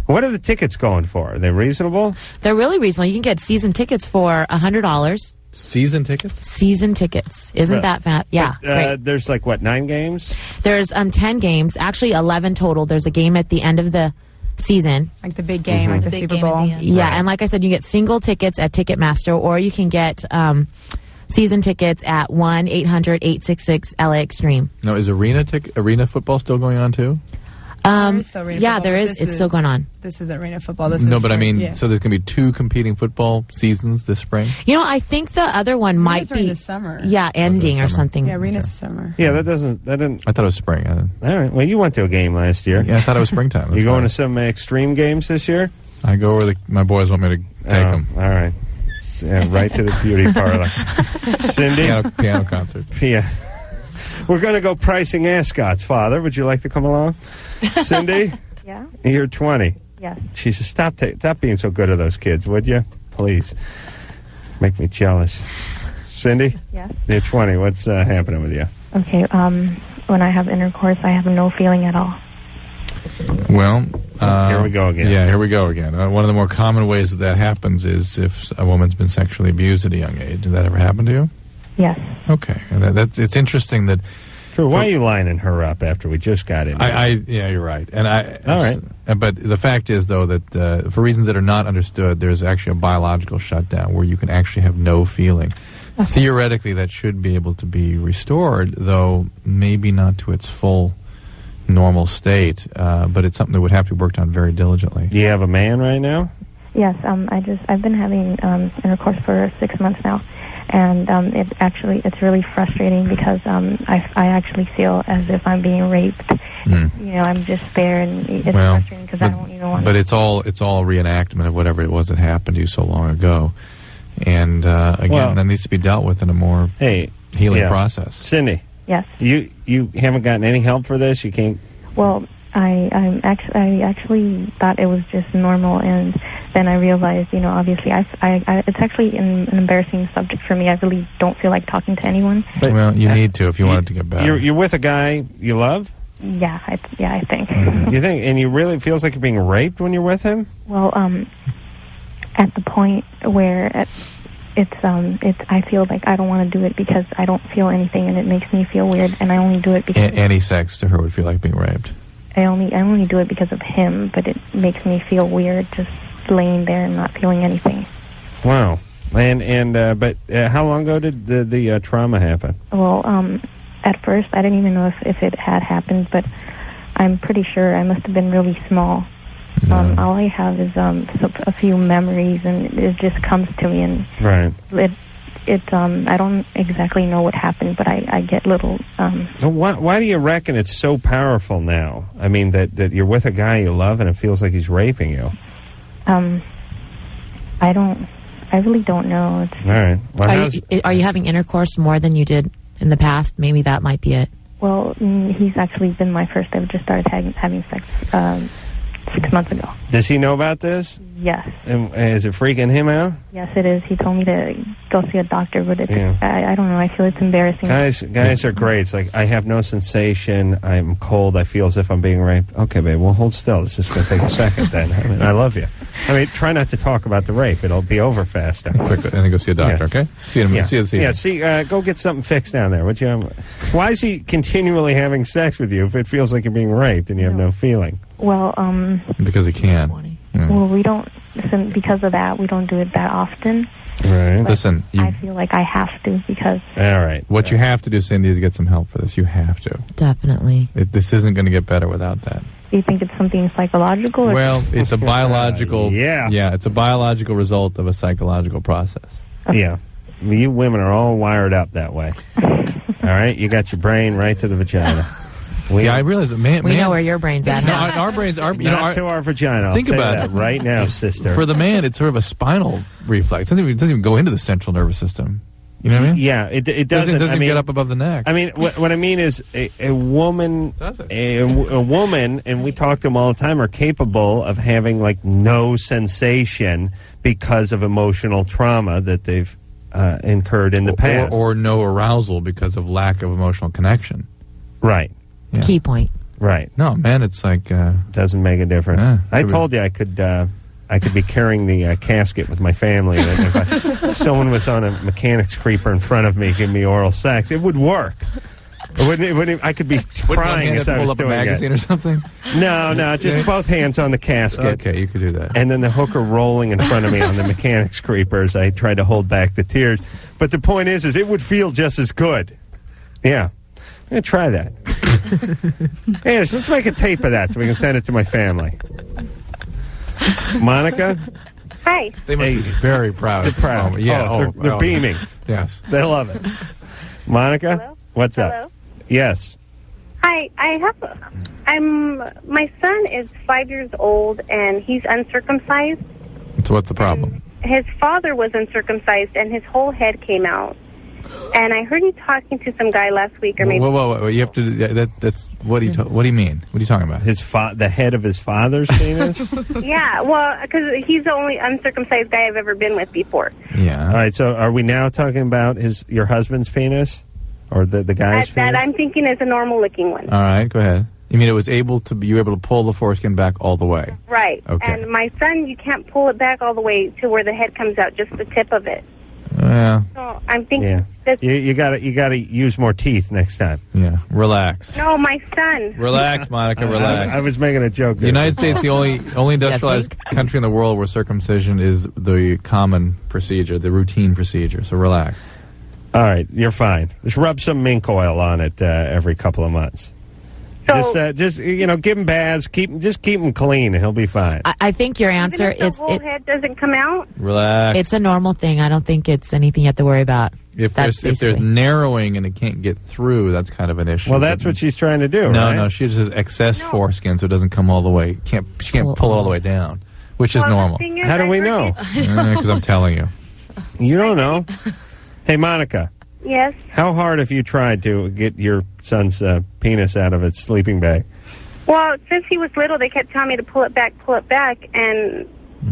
Speaker 2: What are the tickets going for? Are they reasonable?
Speaker 5: They're really reasonable. You can get season tickets for $100.
Speaker 3: Season tickets?
Speaker 5: Season tickets. Isn't that fat? Yeah. Great.
Speaker 2: There's 9 games?
Speaker 5: There's 10 games. Actually, 11 total. There's a game at the end of the season.
Speaker 4: Like the big game, like the Super Bowl.
Speaker 5: Yeah, and like I said, you get single tickets at Ticketmaster, or you can get season tickets at 1-800-866-LA Extreme.
Speaker 3: Now, is arena football still going on, too?
Speaker 4: There is still arena football,
Speaker 5: there is. It's still going on.
Speaker 4: This is arena football.
Speaker 3: But I mean, so there's going to be 2 competing football seasons this spring?
Speaker 5: I think the other one might be
Speaker 4: this summer.
Speaker 5: Yeah, ending or something.
Speaker 4: Yeah, arena's this summer.
Speaker 2: Yeah, that didn't.
Speaker 3: I thought it was spring.
Speaker 2: All right. Well, you went to a game last year.
Speaker 3: Yeah, I thought it was springtime.
Speaker 2: You going to some extreme games this year?
Speaker 3: I go where my boys want me to take them.
Speaker 2: All right. Right to the beauty parlor. Cindy?
Speaker 3: Piano concerts.
Speaker 2: Yeah. We're going to go pricing ascots, Father. Would you like to come along? Cindy?
Speaker 9: Yeah?
Speaker 2: You're 20.
Speaker 9: Yes.
Speaker 2: Jesus, stop being so good to those kids, would you? Please. Make me jealous. Cindy?
Speaker 9: Yes?
Speaker 2: You're 20. What's happening with you?
Speaker 9: Okay, when I have intercourse, I have no feeling at all.
Speaker 3: Well,
Speaker 2: here we go again.
Speaker 3: Yeah, here we go again. One of the more common ways that happens is if a woman's been sexually abused at a young age. Did that ever happen to you?
Speaker 9: Yes.
Speaker 3: Okay. And it's interesting that...
Speaker 2: Drew, why are you lining her up after we just got in?
Speaker 3: Yeah, you're right. And
Speaker 2: all right.
Speaker 3: But the fact is, though, that for reasons that are not understood, there's actually a biological shutdown where you can actually have no feeling. Okay. Theoretically, that should be able to be restored, though maybe not to its full normal state. But it's something that would have to be worked on very diligently.
Speaker 2: Do you have a man right now?
Speaker 9: Yes. I've been having intercourse for 6 months now. And it's really frustrating because I actually feel as if I'm being raped. I'm just there, and it's frustrating because I don't even want.
Speaker 3: But it's all reenactment of whatever it was that happened to you so long ago, and again, that needs to be dealt with in a more.
Speaker 2: Hey,
Speaker 3: healing process.
Speaker 2: Cindy.
Speaker 11: Yes.
Speaker 2: You haven't gotten any help for this? You can't...
Speaker 11: Well, I actually thought it was just normal, and then I realized, obviously, it's actually an embarrassing subject for me. I really don't feel like talking to anyone.
Speaker 3: But, well, you need to if you want it to get better.
Speaker 2: You're with a guy you love?
Speaker 11: Yeah, I think.
Speaker 2: Mm-hmm. You think, and you really feels like you're being raped when you're with him?
Speaker 11: Well, at the point where I feel like I don't want to do it because I don't feel anything, and it makes me feel weird, and I only do it because
Speaker 3: any sex to her would feel like being raped.
Speaker 11: I only do it because of him, but it makes me feel weird just laying there and not feeling anything.
Speaker 2: Wow. But how long ago did the trauma happen?
Speaker 11: Well, at first I didn't even know if it had happened, but I'm pretty sure I must have been really small. All I have is a few memories, and it just comes to me, and
Speaker 2: right.
Speaker 11: I don't exactly know what happened, but I get little.
Speaker 2: Why do you reckon it's so powerful now? I mean, that you're with a guy you love, and it feels like he's raping you.
Speaker 11: I really don't know.
Speaker 2: All right. Well,
Speaker 5: are you having intercourse more than you did in the past? Maybe that might be it.
Speaker 11: Well, he's actually been my first. I've just started having sex 6 months ago.
Speaker 2: Does he know about this?
Speaker 11: Yes.
Speaker 2: And is it freaking him out?
Speaker 11: Yes, it is. He told me to go see a doctor, but I don't know. I feel it's embarrassing.
Speaker 2: Guys are great. It's like, I have no sensation. I'm cold. I feel as if I'm being raped. Okay, babe, well, hold still. It's just going to take a second then. I mean, I love you. I mean, try not to talk about the rape. It'll be over fast.
Speaker 3: Quick, and then go see a doctor, okay? See you.
Speaker 2: Go get something fixed down there. Would you? Why is he continually having sex with you if it feels like you're being raped and you have no feeling?
Speaker 11: Well,
Speaker 3: because he can.
Speaker 11: Well, we don't. Because of that, we don't do it that often.
Speaker 2: Right.
Speaker 3: Listen,
Speaker 11: I feel like I have to because.
Speaker 2: All right.
Speaker 3: What you have to do, Cindy, is get some help for this. You have to.
Speaker 5: Definitely.
Speaker 3: This isn't going to get better without that.
Speaker 11: Do you think it's something psychological? Or
Speaker 3: well, it's a biological. Yeah, it's a biological result of a psychological process.
Speaker 11: Okay.
Speaker 2: Yeah. You women are all wired up that way. All right? You got your brain right to the vagina.
Speaker 3: I realize that
Speaker 5: we know where your brain's at.
Speaker 3: No, our brains are
Speaker 2: not to our vagina.
Speaker 3: Think about it
Speaker 2: right now, sister.
Speaker 3: For the man, it's sort of a spinal reflex. It doesn't even go into the central nervous system. You know what I mean?
Speaker 2: Yeah, it doesn't.
Speaker 3: It doesn't get up above the neck.
Speaker 2: I mean, what I mean is a woman, a woman, and we talk to them all the time, are capable of having like no sensation because of emotional trauma that they've incurred in the past,
Speaker 3: or no arousal because of lack of emotional connection.
Speaker 2: Right.
Speaker 5: Yeah. Key point.
Speaker 2: Right.
Speaker 3: No, man, it's like
Speaker 2: doesn't make a difference.
Speaker 3: Yeah,
Speaker 2: I told you I could be carrying the casket with my family, and if someone was on a mechanic's creeper in front of me giving me oral sex, it would work. It wouldn't, I could be crying as I was doing
Speaker 3: it. Pull up a magazine or something?
Speaker 2: No, just both hands on the casket.
Speaker 3: Okay, you could do that.
Speaker 2: And then the hooker rolling in front of me on the mechanic's creeper as I tried to hold back the tears. But the point is it would feel just as good. Yeah. I'm going to try that. Hey, let's make a tape of that so we can send it to my family. Monica?
Speaker 9: Hi.
Speaker 3: They must be very proud.
Speaker 2: They're proud.
Speaker 3: Yeah.
Speaker 2: They're beaming.
Speaker 3: Yes.
Speaker 2: They love it. Monica?
Speaker 9: Hello?
Speaker 2: What's
Speaker 9: Hello?
Speaker 2: up? Yes.
Speaker 9: Hi. My son is 5 years old, and he's uncircumcised.
Speaker 3: So what's the problem?
Speaker 9: His father was uncircumcised, and his whole head came out. And I heard you talking to some guy last week, or maybe.
Speaker 3: Whoa! You have to. That's what do you mean? What are you talking about?
Speaker 2: The head of his father's penis.
Speaker 9: Yeah, well, because he's the only uncircumcised guy I've ever been with before.
Speaker 3: Yeah.
Speaker 2: All right. So, are we now talking about your husband's penis, or the guy's penis?
Speaker 9: That I'm thinking is a normal looking one.
Speaker 3: All right. Go ahead. You mean it was you were able to pull the foreskin back all the way?
Speaker 9: Right.
Speaker 3: Okay.
Speaker 9: And my son, you can't pull it back all the way to where the head comes out, just the tip of it.
Speaker 3: Yeah.
Speaker 9: So I'm thinking. Yeah.
Speaker 2: You gotta use more teeth next time.
Speaker 3: Yeah. Relax.
Speaker 9: No, my son.
Speaker 3: Relax, Monica. Relax.
Speaker 2: I was making a joke.
Speaker 3: The United States, the only industrialized country in the world where circumcision is the common procedure, the routine procedure. So relax.
Speaker 2: All right, you're fine. Just rub some mink oil on it every couple of months.
Speaker 9: So,
Speaker 2: just give him baths. Keep him clean, and he'll be fine.
Speaker 5: I think your answer
Speaker 9: is the whole head doesn't come out.
Speaker 3: Relax.
Speaker 5: It's a normal thing. I don't think it's anything you have to worry about.
Speaker 3: If there's narrowing and it can't get through, that's kind of an issue.
Speaker 2: Well, that's what she's trying to do.
Speaker 3: No,
Speaker 2: right?
Speaker 3: no, she just has excess foreskin, so it doesn't come all the way. She can't pull it all the way down, which is normal.
Speaker 2: How do we know?
Speaker 3: Because I'm telling you.
Speaker 2: You don't know. Hey, Monica.
Speaker 9: Yes.
Speaker 2: How hard have you tried to get your son's penis out of its sleeping bag?
Speaker 9: Well, since he was little, they kept telling me to pull it back, and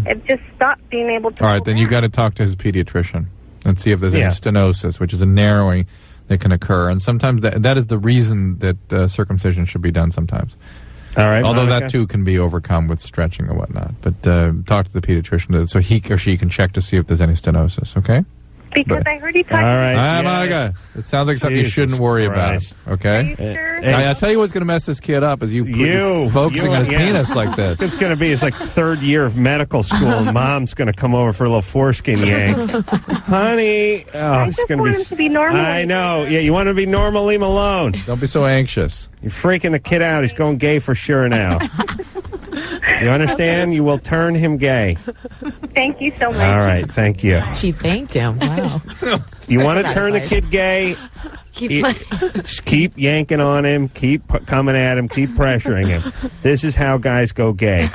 Speaker 9: it just stopped being able to.
Speaker 3: All right, then you got to talk to his pediatrician and see if there's any stenosis, which is a narrowing that can occur. And sometimes that is the reason that circumcision should be done sometimes.
Speaker 2: All right,
Speaker 3: although
Speaker 2: Monica?
Speaker 3: that too can be overcome with stretching or whatnot. But talk to the pediatrician so he or she can check to see if there's any stenosis, okay?
Speaker 9: Because I heard you talking.
Speaker 2: All right,
Speaker 3: Monica, it sounds like something you shouldn't worry
Speaker 2: Christ.
Speaker 3: about, okay?
Speaker 9: Are you sure?
Speaker 3: I'll tell you what's going to mess this kid up is you focusing on his penis like this.
Speaker 2: It's going to be his third year of medical school, and Mom's going to come over for a little foreskin yank. Honey,
Speaker 9: I
Speaker 2: it's
Speaker 9: just
Speaker 2: going
Speaker 9: want him to be normal.
Speaker 2: I know. Yeah, you want him to be normal? Leave him alone.
Speaker 3: Don't be so anxious.
Speaker 2: You're freaking the kid out. He's going gay for sure now. You understand? You will turn him gay.
Speaker 9: Thank you so much.
Speaker 2: All right, thank you.
Speaker 5: She thanked him. Wow.
Speaker 2: You want to turn the kid gay? Just keep yanking on him, keep coming at him, keep pressuring him. This is how guys go gay.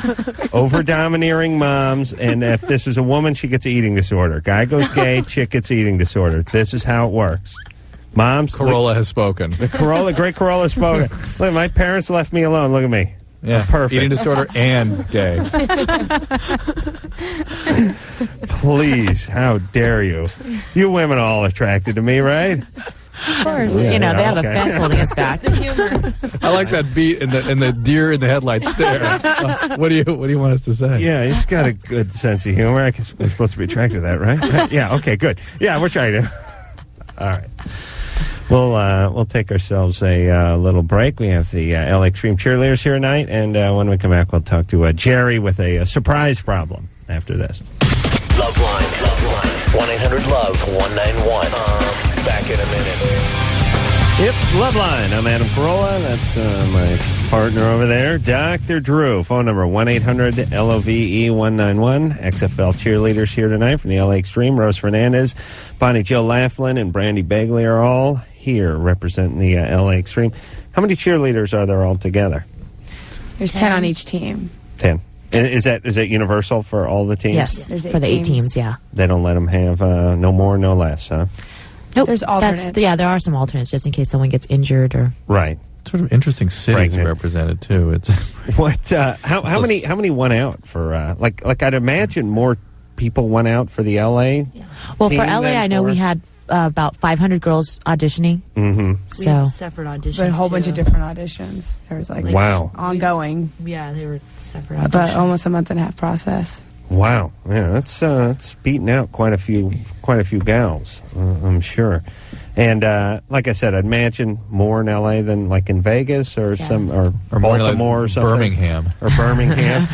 Speaker 2: Over-domineering moms, and if this is a woman, she gets an eating disorder. Guy goes gay, chick gets an eating disorder. This is how it works. Moms,
Speaker 3: Carolla has spoken.
Speaker 2: The great Carolla has spoken. Look, my parents left me alone. Look at me.
Speaker 3: Yeah,
Speaker 2: I'm perfect.
Speaker 3: Eating disorder and gay.
Speaker 2: Please, how dare you? You women are all attracted to me, right?
Speaker 5: Of course.
Speaker 2: Yeah,
Speaker 5: they have
Speaker 2: okay.
Speaker 5: a fence holding us back. The humor.
Speaker 3: I like that beat and the deer in the headlights stare. What do you want us to say?
Speaker 2: Yeah, he's got a good sense of humor. I guess we're supposed to be attracted to that, right? Yeah, okay, good. Yeah, we're trying to. All right. We'll take ourselves a little break. We have the LA Extreme cheerleaders here tonight, and when we come back, we'll talk to Jerry with a surprise problem after this.
Speaker 12: Loveline. 1-800-LOVE-191. Back in a minute.
Speaker 2: Yep, Loveline. I'm Adam Carolla. That's my partner over there, Dr. Drew. Phone number 1-800-LOVE-191. XFL cheerleaders here tonight from the LA Extreme. Rose Fernandez, Bonnie Jill Laflin, and Brandi Bagley are all here representing the LA Extreme. How many cheerleaders are there all together?
Speaker 4: There's 10 on each team.
Speaker 2: 10. Is that universal for all the teams?
Speaker 5: Yes, for the 8 teams, yeah.
Speaker 2: They don't let them have no more, no less, huh?
Speaker 5: Nope.
Speaker 4: There's alternates.
Speaker 5: There are some alternates just in case someone gets injured or.
Speaker 2: Right.
Speaker 3: Sort of interesting cities represented too. It's
Speaker 2: what? How many went out for? Like I'd imagine more people went out for the LA. Yeah.
Speaker 5: Well, for LA, I know we had about 500 girls auditioning.
Speaker 2: Mm-hmm.
Speaker 6: We had separate auditions.
Speaker 4: But a whole bunch of different auditions. There was
Speaker 2: wow,
Speaker 4: ongoing.
Speaker 6: Yeah, they were separate auditions.
Speaker 4: About almost a month and a half process.
Speaker 2: Wow, yeah, that's beating out quite a few gals, I'm sure. And like I said, I'd imagine more in LA than like in Vegas or Baltimore or something.
Speaker 3: Birmingham.
Speaker 2: Or Birmingham.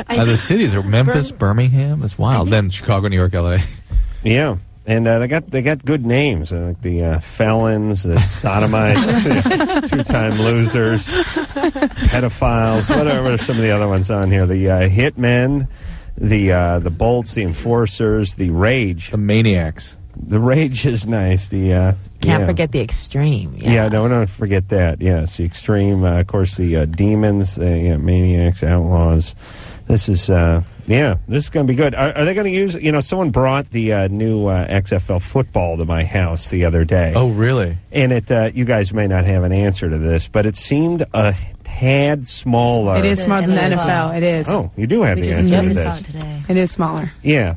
Speaker 3: The cities are Memphis, Birmingham. It's wild. Then Chicago, New York, LA.
Speaker 2: Yeah. And they got good names, like the felons, the sodomites, 2-time losers, pedophiles, whatever some of the other ones on here. The hitmen, the bolts, the enforcers, the rage,
Speaker 3: the maniacs.
Speaker 2: The rage is nice.
Speaker 5: Can't forget the extreme.
Speaker 2: Yeah, don't forget that. Yes, the extreme. Of course, the demons, the maniacs, outlaws. This is. This is going to be good. Are they going to use, someone brought the new XFL football to my house the other day.
Speaker 3: Oh, really?
Speaker 2: And you guys may not have an answer to this, but it seemed a tad smaller.
Speaker 4: It is smaller than the NFL. It is.
Speaker 2: Oh, you do have the answer to this.
Speaker 4: It is smaller.
Speaker 2: Yeah.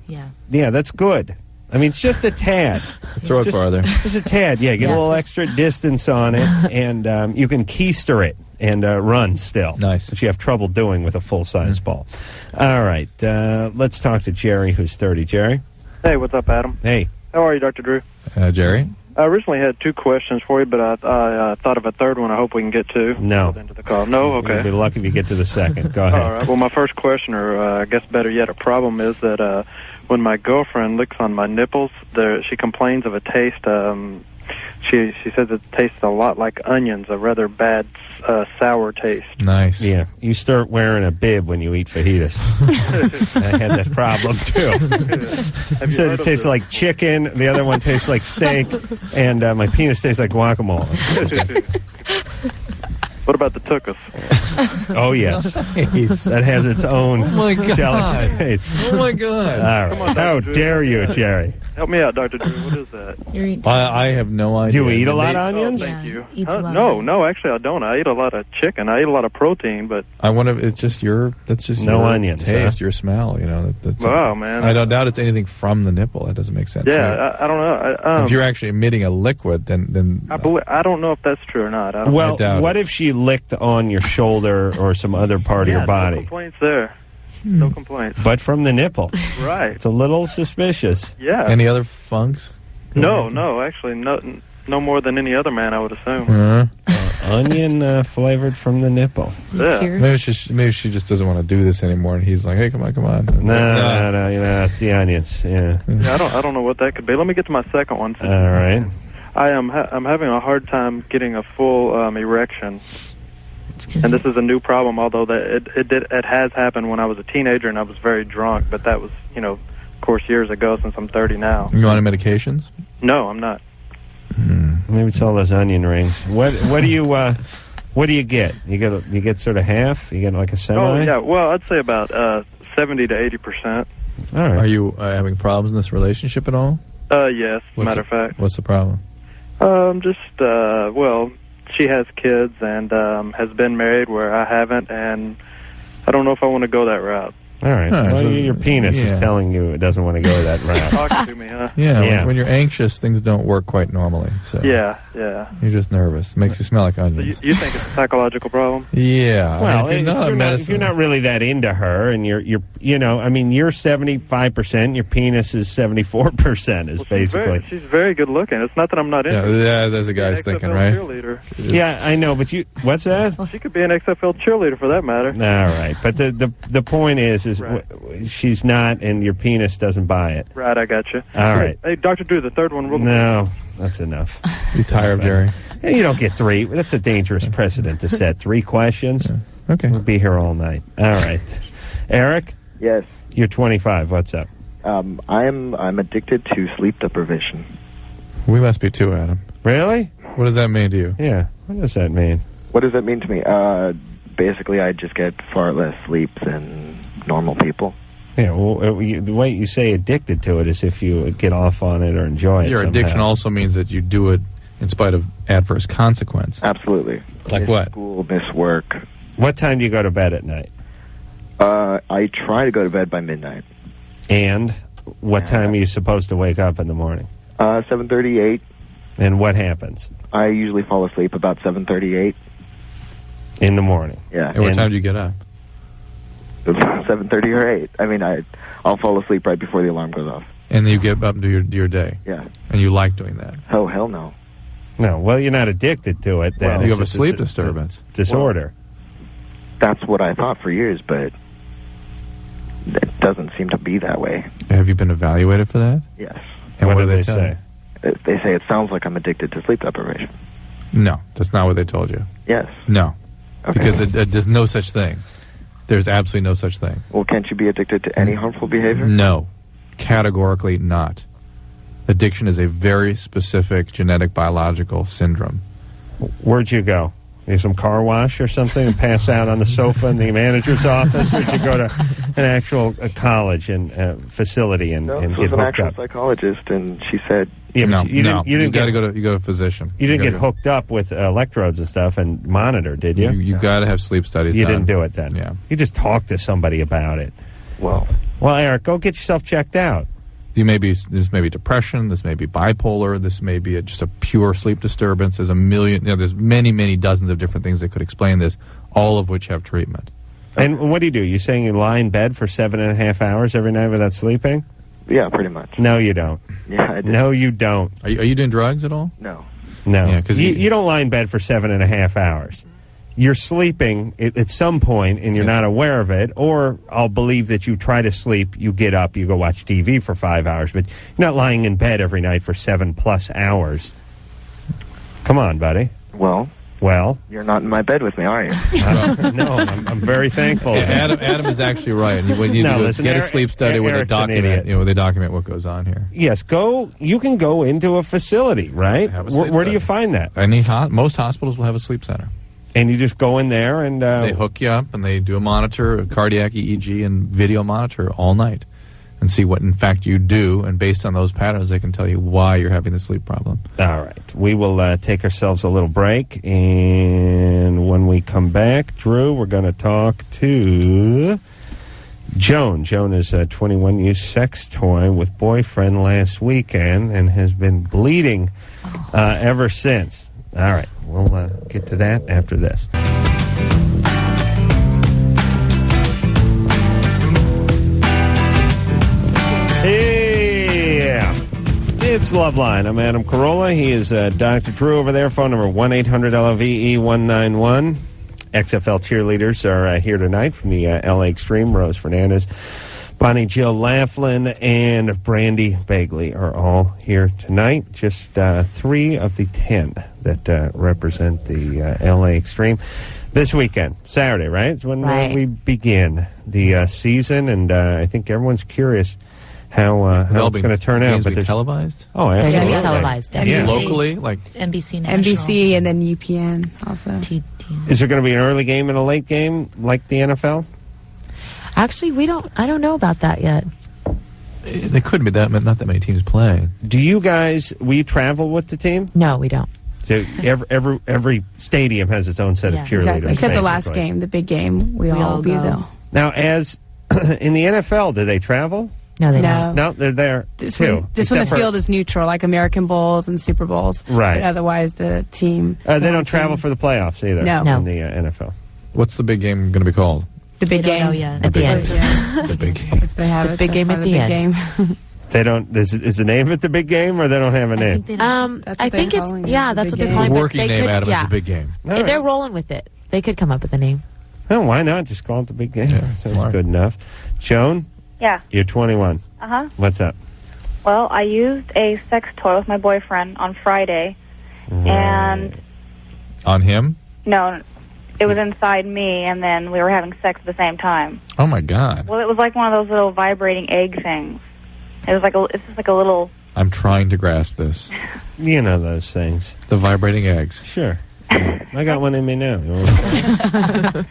Speaker 2: Yeah, that's good. I mean, it's just a tad.
Speaker 3: Throw it farther.
Speaker 2: Just a tad, yeah. Get a little extra distance on it, and you can keister it and run still.
Speaker 3: Nice.
Speaker 2: Which you have trouble doing with a full-size ball. All right, let's talk to Jerry, who's 30. Jerry?
Speaker 13: Hey, what's up, Adam?
Speaker 2: Hey.
Speaker 13: How are you, Dr. Drew?
Speaker 3: Jerry?
Speaker 13: I originally had 2 questions for you, but I thought of a third one I hope we can get to.
Speaker 2: No.
Speaker 13: Into the call. No? Okay.
Speaker 2: You'll be lucky if you get to the second. Go ahead.
Speaker 13: All right. Well, my first question, or I guess better yet, a problem is that when my girlfriend licks on my nipples, she complains of a taste. She says it tastes a lot like onions, a rather bad sour taste.
Speaker 3: Nice.
Speaker 2: Yeah. You start wearing a bib when you eat fajitas. I had that problem, too. Said it tastes like chicken. The other one tastes like steak. And my penis tastes like guacamole.
Speaker 13: What about the tuchus?
Speaker 2: Oh, yes. That has its own delicate taste.
Speaker 3: Oh, my God.
Speaker 2: All right.
Speaker 13: Come on,
Speaker 2: How
Speaker 13: Dr.
Speaker 2: dare
Speaker 13: Drew.
Speaker 2: you, Jerry?
Speaker 13: Help me out, Dr. Drew. What is that?
Speaker 3: I have no idea.
Speaker 2: Do you eat a lot of onions?
Speaker 13: Oh, thank you. No, actually I don't. I eat a lot of chicken. I eat a lot of protein, but
Speaker 3: I wonder if it's just that's just
Speaker 2: no
Speaker 3: your
Speaker 2: onions,
Speaker 3: taste,
Speaker 2: huh?
Speaker 3: your smell. That's
Speaker 13: wow, man.
Speaker 3: I don't doubt it's anything from the nipple. That doesn't make sense.
Speaker 13: Yeah, I don't know.
Speaker 3: If you're actually emitting a liquid, then
Speaker 13: I don't know if that's true or not. I
Speaker 2: What if she licked on your shoulder or some other part of your body?
Speaker 13: No complaints there. No complaints.
Speaker 2: But from the nipple.
Speaker 13: Right.
Speaker 2: It's a little suspicious.
Speaker 13: Yeah.
Speaker 3: Any other funks?
Speaker 13: No, actually, no more than any other man, I would assume.
Speaker 2: Onion flavored from the nipple.
Speaker 13: Yeah.
Speaker 3: Maybe she just doesn't want to do this anymore, and he's like, "Hey, come on."
Speaker 2: No, it's the onions. Yeah.
Speaker 13: I don't know what that could be. Let me get to my second one.
Speaker 2: All right.
Speaker 13: I'm having a hard time getting a full erection. And this is a new problem, although it has happened when I was a teenager and I was very drunk, but that was, of course, years ago since I'm 30 now.
Speaker 3: You on any medications?
Speaker 13: No, I'm not.
Speaker 2: Maybe it's all those onion rings. What do you get? You get sort of half? You get like a semi?
Speaker 13: Oh, yeah. Well, I'd say about 70 to 80%.
Speaker 2: All right.
Speaker 3: Are you having problems in this relationship at all?
Speaker 13: Yes, matter of fact.
Speaker 3: What's the problem?
Speaker 13: She has kids and has been married where I haven't, and I don't know if I want to go that route.
Speaker 2: All right. Well, your penis is telling you it doesn't want to go that route.
Speaker 13: Talking to me, huh?
Speaker 3: Yeah. When you're anxious, things don't work quite normally. So
Speaker 13: Yeah.
Speaker 3: You're just nervous. It makes you smell like onions.
Speaker 13: So you think it's a psychological problem?
Speaker 3: Yeah.
Speaker 2: Well,
Speaker 3: if
Speaker 2: you're not really that into her, and you're 75%, your penis is 74%. Is basically.
Speaker 13: She's very good looking. It's not that I'm not into her.
Speaker 3: Yeah, there's a guy's thinking,
Speaker 13: XFL
Speaker 3: right?
Speaker 13: Cheerleader.
Speaker 2: Yeah, I know, but what's that?
Speaker 13: She could be an XFL cheerleader for that matter.
Speaker 2: All right, but the point is
Speaker 13: right.
Speaker 2: She's not, and your penis doesn't buy it.
Speaker 13: Right, I got you.
Speaker 2: All right.
Speaker 13: Hey, Dr. Drew, the third one.
Speaker 2: No, that's enough.
Speaker 3: You tired of Jerry?
Speaker 2: Hey, you don't get three. That's a dangerous precedent to set. 3 questions.
Speaker 3: Yeah. Okay.
Speaker 2: We'll be here all night. All right. Eric?
Speaker 14: Yes.
Speaker 2: You're 25. What's up?
Speaker 14: I'm addicted to sleep deprivation.
Speaker 3: We must be too, Adam.
Speaker 2: Really?
Speaker 3: What does that mean to you?
Speaker 2: Yeah. What does that mean?
Speaker 14: What does that mean to me? Basically, I just get far less sleep than normal people.
Speaker 2: Yeah, well, the way you say addicted to it is if you get off on it or enjoy it.
Speaker 3: Your addiction also means that you do it in spite of adverse consequence.
Speaker 14: Absolutely.
Speaker 3: Like what?
Speaker 14: School, miss work.
Speaker 2: What time do you go to bed at night?
Speaker 14: I try to go to bed by midnight.
Speaker 2: And what time are you supposed to wake up in the morning?
Speaker 14: 7:38.
Speaker 2: And what happens?
Speaker 14: I usually fall asleep about 7:38.
Speaker 2: In the morning?
Speaker 14: Yeah.
Speaker 3: And what time do you get up?
Speaker 14: 7:30 or 8. I mean, I'll fall asleep right before the alarm goes off.
Speaker 3: And then you get up and do your day?
Speaker 14: Yeah.
Speaker 3: And you like doing that?
Speaker 14: Oh, hell no.
Speaker 2: No, well, you're not addicted to it. Then
Speaker 3: you have a sleep disturbance.
Speaker 2: Disorder.
Speaker 14: That's what I thought for years, but it doesn't seem to be that way.
Speaker 3: Have you been evaluated for that?
Speaker 14: Yes.
Speaker 3: And what do they
Speaker 2: say?
Speaker 14: They say it sounds like I'm addicted to sleep deprivation.
Speaker 3: No, that's not what they told you.
Speaker 14: Yes.
Speaker 3: No.
Speaker 14: Okay.
Speaker 3: Because there's no such thing. There's absolutely no such thing.
Speaker 14: Well, can't you be addicted to any harmful behavior?
Speaker 3: No. Categorically not. Addiction is a very specific genetic biological syndrome.
Speaker 2: Where'd you go? Some car wash or something and pass out on the sofa in the manager's office? Or did you go to an actual college and facility and get hooked
Speaker 14: an actual
Speaker 2: up?
Speaker 14: Psychologist, and she said,
Speaker 3: You go to a physician.
Speaker 2: You didn't get hooked up with electrodes and stuff and monitor, did you?
Speaker 3: You got to have sleep studies
Speaker 2: You
Speaker 3: done.
Speaker 2: didn't do it then?
Speaker 3: Yeah.
Speaker 2: You just talked to somebody about it.
Speaker 14: Well,
Speaker 2: Eric, go get yourself checked out.
Speaker 3: This may be depression. This may be bipolar. This may be just a pure sleep disturbance. There's there's many dozens of different things that could explain this, all of which have treatment.
Speaker 2: And what do? You saying you lie in bed for 7.5 hours every night without sleeping?
Speaker 14: Yeah, pretty much.
Speaker 2: No, you don't.
Speaker 14: Yeah, I do.
Speaker 2: No, you don't.
Speaker 3: Are you doing drugs at all?
Speaker 14: No.
Speaker 2: No.
Speaker 3: Yeah, 'cause
Speaker 2: you don't lie in bed for 7.5 hours. You're sleeping at some point and you're not aware of it, or I'll believe that you try to sleep, you get up, you go watch TV for 5 hours, but you're not lying in bed every night for 7+ hours. Come on, buddy.
Speaker 14: Well, you're not in my bed with me, are you?
Speaker 2: No, I'm very thankful.
Speaker 3: Yeah, Adam is actually right. When you get a sleep study where they document what goes on here.
Speaker 2: Yes, you can go into a facility, right? Where do you find that?
Speaker 3: Most hospitals will have a sleep center.
Speaker 2: And you just go in there and...
Speaker 3: they hook you up and they do a monitor, a cardiac EEG, and video monitor all night and see what, in fact, you do. And based on those patterns, they can tell you why you're having the sleep problem.
Speaker 2: All right. We will take ourselves a little break. And when we come back, Drew, we're going to talk to Joan. Joan is a 21-use sex toy with boyfriend last weekend and has been bleeding ever since. All right. We'll get to that after this. Yeah. It's Loveline. I'm Adam Carolla. He is Dr. Drew over there. Phone number 1-800-LOVE-191. XFL cheerleaders are here tonight from the LA Extreme. Rose Fernandez, Bonnie Jill Laflin, and Brandi Bagley are all here tonight. Just 3 of the 10 that represent the LA Extreme. This weekend, Saturday, right? It's when we begin the season, and I think everyone's curious how it's going to turn out.
Speaker 3: But televised?
Speaker 2: Oh,
Speaker 5: They're
Speaker 2: absolutely.
Speaker 5: going to be televised.
Speaker 2: Yeah.
Speaker 3: Locally? Like
Speaker 6: NBC National.
Speaker 4: NBC and then UPN also.
Speaker 2: Is there going to be an early game and a late game like the NFL?
Speaker 5: Actually, I don't know about that yet.
Speaker 3: There couldn't be not that many teams playing.
Speaker 2: Do you guys, will you travel with the team?
Speaker 5: No, we don't.
Speaker 2: So every stadium has its own set of cheerleaders.
Speaker 4: Exactly. Except the last game, the big game, we all will be there.
Speaker 2: Now, as in the NFL, do they travel?
Speaker 5: No, they don't.
Speaker 2: No, they're there
Speaker 4: just
Speaker 2: too.
Speaker 4: When the field is neutral, like American Bowls and Super Bowls.
Speaker 2: Right.
Speaker 4: But otherwise, the team...
Speaker 2: they don't travel for the playoffs either.
Speaker 4: No.
Speaker 2: In the NFL.
Speaker 3: What's the big game going to be called?
Speaker 4: The big game.
Speaker 5: At the end.
Speaker 3: The big game.
Speaker 4: The
Speaker 5: big game at the end.
Speaker 2: They don't. Is the name of it the big game, or they don't have a name?
Speaker 5: I think it's that's what they're calling it.
Speaker 3: The working name, Adam, is the big game.
Speaker 2: Right.
Speaker 5: They're rolling with it. They could come up with a name.
Speaker 2: Oh, why not? Just call it the big game.
Speaker 3: Yeah,
Speaker 2: Sounds
Speaker 3: smart.
Speaker 2: good enough. Joan?
Speaker 15: Yeah.
Speaker 2: You're 21.
Speaker 15: Uh-huh.
Speaker 2: What's up?
Speaker 15: Well, I used a sex toy with my boyfriend on Friday, and...
Speaker 3: On him?
Speaker 15: No, it was inside me, and then we were having sex at the same time.
Speaker 3: Oh, my God.
Speaker 15: Well, it was like one of those little vibrating egg things. It was it's just like a little...
Speaker 3: I'm trying to grasp this.
Speaker 2: You know those things.
Speaker 3: The vibrating eggs.
Speaker 2: Sure. I got one in me now.